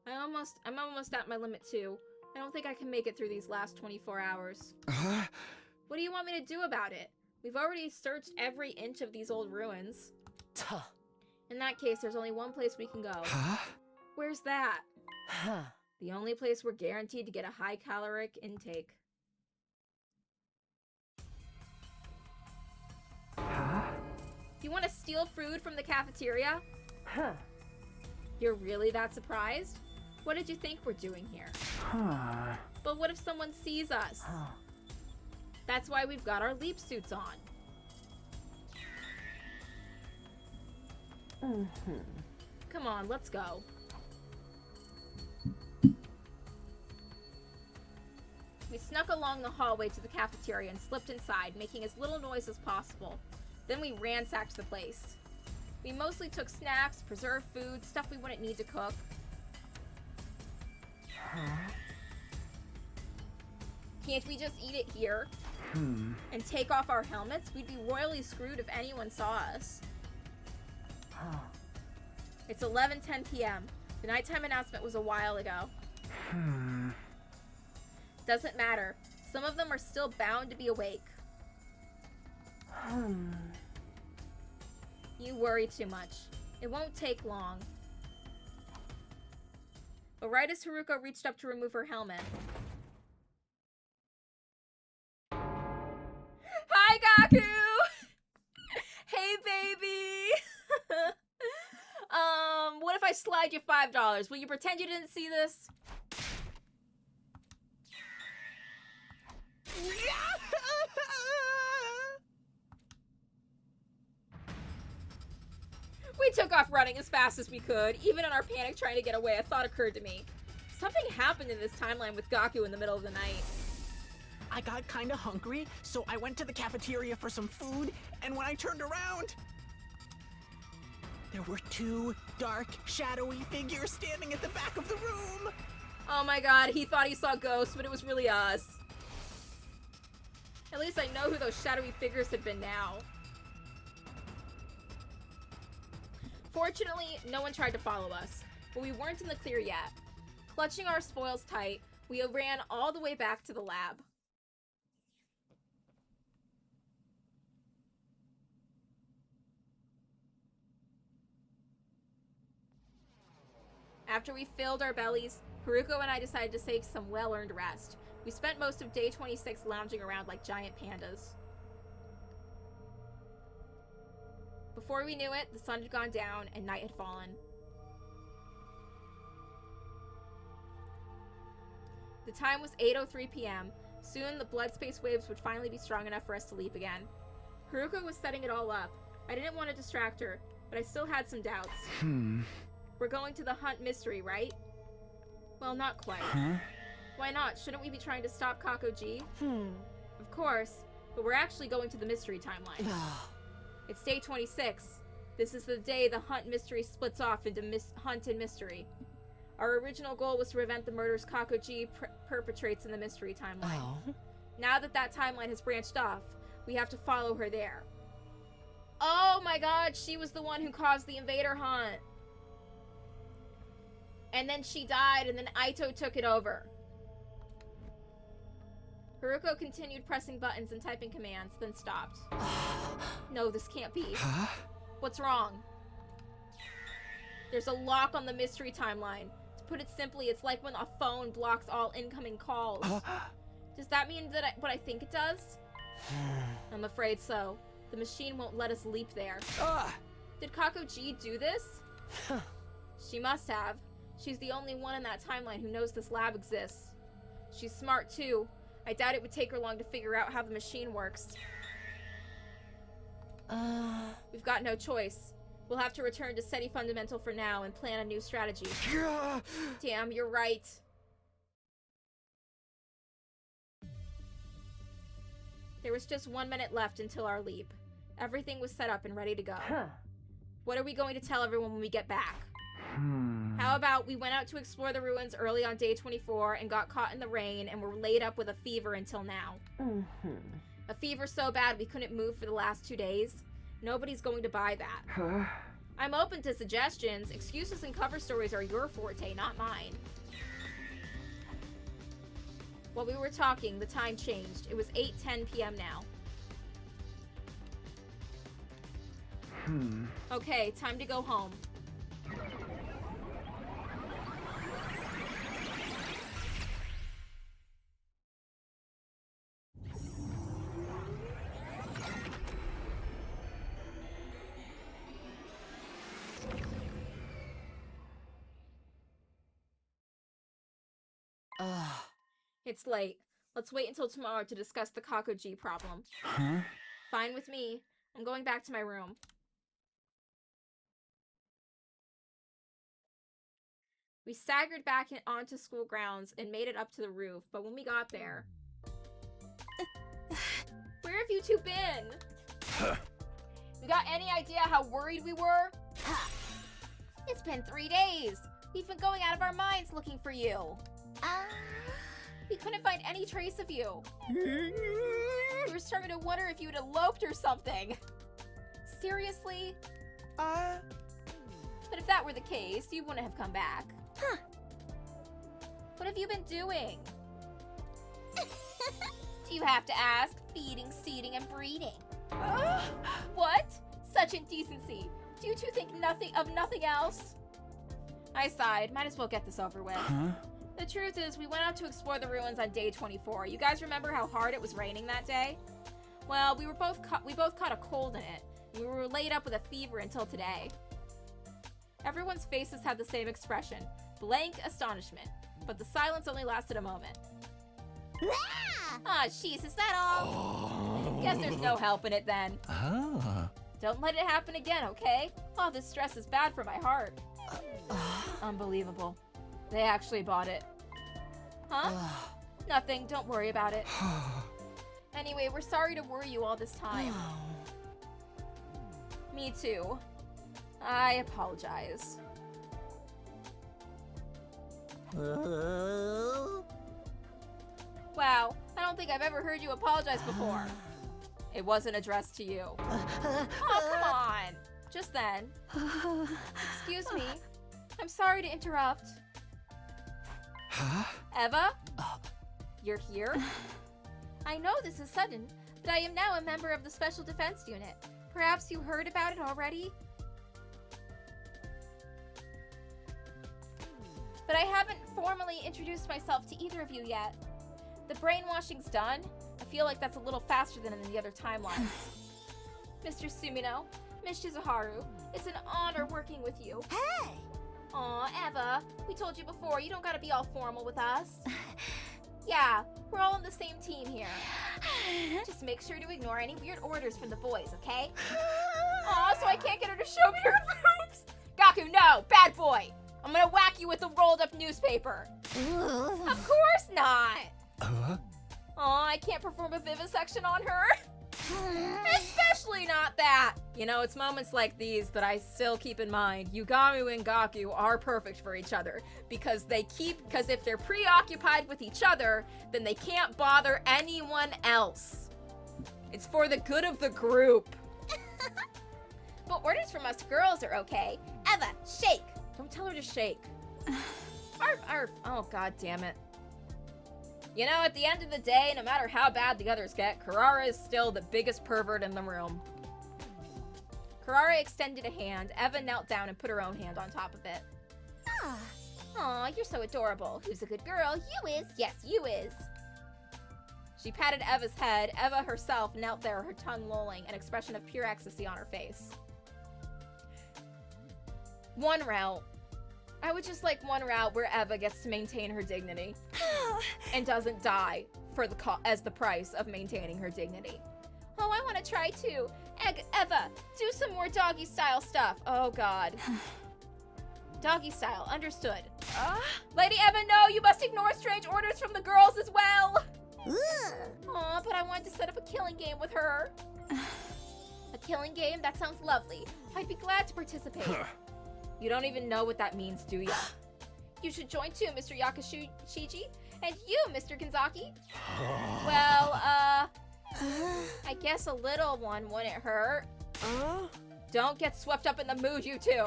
S1: I'm almost at my limit too. I don't think I can make it through these last 24 hours. What do you want me to do about it? We've already searched every inch of these old ruins. In that case, there's only one place we can go. Where's that? The only place we're guaranteed to get a high caloric intake. You want to steal food from the cafeteria? You're really that surprised? What did you think we're doing here? But what if someone sees us? That's why we've got our leap suits on. Come on, let's go. We snuck along the hallway to the cafeteria and slipped inside, making as little noise as possible. Then we ransacked the place. We mostly took snacks, preserved food, stuff we wouldn't need to cook. Can't we just eat it here? And take off our helmets? We'd be royally screwed if anyone saw us. It's 11:10 p.m. The nighttime announcement was a while ago. Doesn't matter. Some of them are still bound to be awake. You worry too much. It won't take long. But right as Haruko reached up to remove her helmet. Hi, Gaku! Hey, baby! What if I slide you $5? Will you pretend you didn't see this? We took off running as fast as we could. Even in our panic trying to get away, a thought occurred to me. Something happened in this timeline with Gaku in the middle of the night.
S11: I got kinda hungry, so I went to the cafeteria for some food, and when I turned around, there were two dark, shadowy figures standing at the back of the room.
S1: Oh my god, he thought he saw ghosts, but it was really us. At least I know who those shadowy figures had been now. Fortunately, no one tried to follow us, but we weren't in the clear yet. Clutching our spoils tight, we ran all the way back to the lab. After we filled our bellies, Haruko and I decided to take some well-earned rest. We spent most of day 26 lounging around like giant pandas. Before we knew it, the sun had gone down and night had fallen. The time was 8:03 p.m. Soon the blood space waves would finally be strong enough for us to leap again. Haruko was setting it all up. I didn't want to distract her, but I still had some doubts. We're going to the Hunt mystery, right? Well, not quite. Why not? Shouldn't we be trying to stop Kakoji? Of course, but we're actually going to the mystery timeline. It's day 26. This is the day the Hunt mystery splits off into Hunt and Mystery. Our original goal was to prevent the murders Kakoji perpetrates in the mystery timeline. Now that that timeline has branched off, we have to follow her there. Oh my god, she was the one who caused the invader hunt. And then she died, and then Aito took it over. Haruko continued pressing buttons and typing commands, then stopped. No, this can't be. What's wrong? There's a lock on the mystery timeline. To put it simply, it's like when a phone blocks all incoming calls. Does that mean that what I think it does? I'm afraid so. The machine won't let us leap there. Did Kakoji do this? She must have. She's the only one in that timeline who knows this lab exists. She's smart too. I doubt it would take her long to figure out how the machine works. We've got no choice. We'll have to return to SETI Fundamental for now and plan a new strategy. Damn, you're right. There was just 1 minute left until our leap. Everything was set up and ready to go. What are we going to tell everyone when we get back? How about we went out to explore the ruins early on day 24 and got caught in the rain and were laid up with a fever until now. A fever so bad we couldn't move for the last 2 days. Nobody's going to buy that. I'm open to suggestions. Excuses and cover stories are your forte, not mine. While we were talking, the time changed. It was 8:10 p.m. now. Okay, time to go home. It's late. Let's wait until tomorrow to discuss the Kakoji problem. Fine with me. I'm going back to my room. We staggered back onto school grounds and made it up to the roof, but when we got there, have you two been? You got any idea how worried we were? It's been 3 days. We've been going out of our minds looking for you. We couldn't find any trace of you. We were starting to wonder if you had eloped or something. Seriously? But if that were the case, you wouldn't have come back. What have you been doing? Do you have to ask? Feeding, seeding, and breeding. What? Such indecency. Do you two think nothing else? I sighed. Might as well get this over with. The truth is, we went out to explore the ruins on day 24. You guys remember how hard it was raining that day? Well, we both caught a cold in it. We were laid up with a fever until today. Everyone's faces had the same expression, blank astonishment, but the silence only lasted a moment. Ah, jeez, is that all? Guess there's no help in it then. Don't let it happen again, okay? Oh, this stress is bad for my heart. Unbelievable. They actually bought it. Huh? Nothing, don't worry about it. Anyway, we're sorry to worry you all this time. Me too. I apologize. Wow, I don't think I've ever heard you apologize before. It wasn't addressed to you. Oh, come on. Just then. Excuse me. I'm sorry to interrupt.
S2: Huh?
S1: Eva? You're here? I know this is sudden, but I am now a member of the Special Defense Unit. Perhaps you heard about it already? But I haven't formally introduced myself to either of you yet. The brainwashing's done. I feel like that's a little faster than in the other timelines. Mr. Sumino, Miss Shizuharu, it's an honor working with you.
S5: Hey!
S1: Aw, Eva, we told you before, you don't gotta be all formal with us. Yeah, we're all on the same team here. Just make sure to ignore any weird orders from the boys, okay? Aw, so I can't get her to show me her boobs. Gaku, no, bad boy. I'm gonna whack you with a rolled up newspaper. Of course not. Aw, I can't perform a vivisection on her. Especially not that. You know, it's moments like these that I still keep in mind. Yugamu and Gaku are perfect for each other because if they're preoccupied with each other, then they can't bother anyone else. It's for the good of the group. But orders from us girls are okay. Eva, shake. Don't tell her to shake. Arf, arf. Oh, god damn it. You know, at the end of the day, no matter how bad the others get, Karara is still the biggest pervert in the room. Karara extended a hand. Eva knelt down and put her own hand on top of it. Aw, you're so adorable. Who's a good girl? You is. Yes, you is. She patted Eva's head. Eva herself knelt there, her tongue lolling, an expression of pure ecstasy on her face. One route. I would just like one route where Eva gets to maintain her dignity and doesn't die for as the price of maintaining her dignity. Oh, I want to try too. Eva, do some more doggy style stuff. Oh god. Doggy style, understood. Lady Eva, no, you must ignore strange orders from the girls as well. Aw, but I wanted to set up a killing game with her. A killing game? That sounds lovely. I'd be glad to participate. You don't even know what that means, do ya? You should join too, Mr. Yakashiji. And you, Mr. Kanzaki. Well, I guess a little one wouldn't hurt. Don't get swept up in the mood, you two.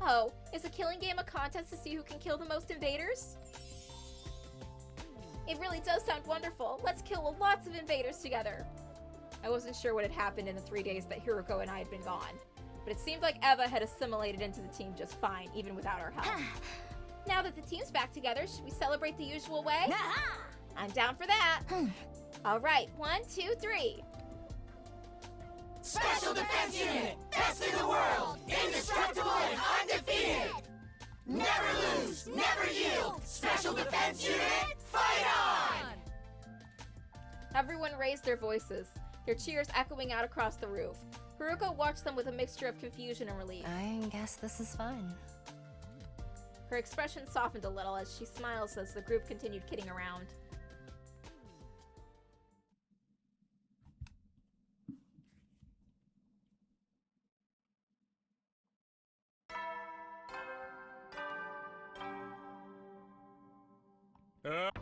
S1: Oh, is a killing game a contest to see who can kill the most invaders? It really does sound wonderful. Let's kill lots of invaders together. I wasn't sure what had happened in the 3 days that Hiruko and I had been gone. But it seemed like Eva had assimilated into the team just fine, even without our help. Now that the team's back together, should we celebrate the usual way? I'm down for that. All right, 1, 2, 3.
S12: Special Defense Unit, best in the world, indestructible and undefeated. Never lose, never yield. Special Defense Unit, fight on!
S1: Everyone raised their voices, their cheers echoing out across the roof. Haruko watched them with a mixture of confusion and relief.
S3: I guess this is fun.
S1: Her expression softened a little as she smiles as the group continued kidding around.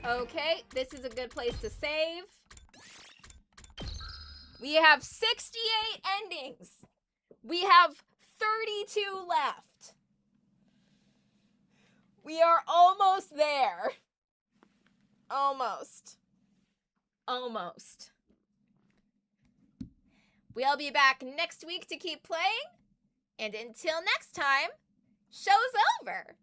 S1: Okay, this is a good place to save. We have 68 endings. We have 32 left. We are almost there. Almost. Almost. We'll be back next week to keep playing. And until next time, show's over.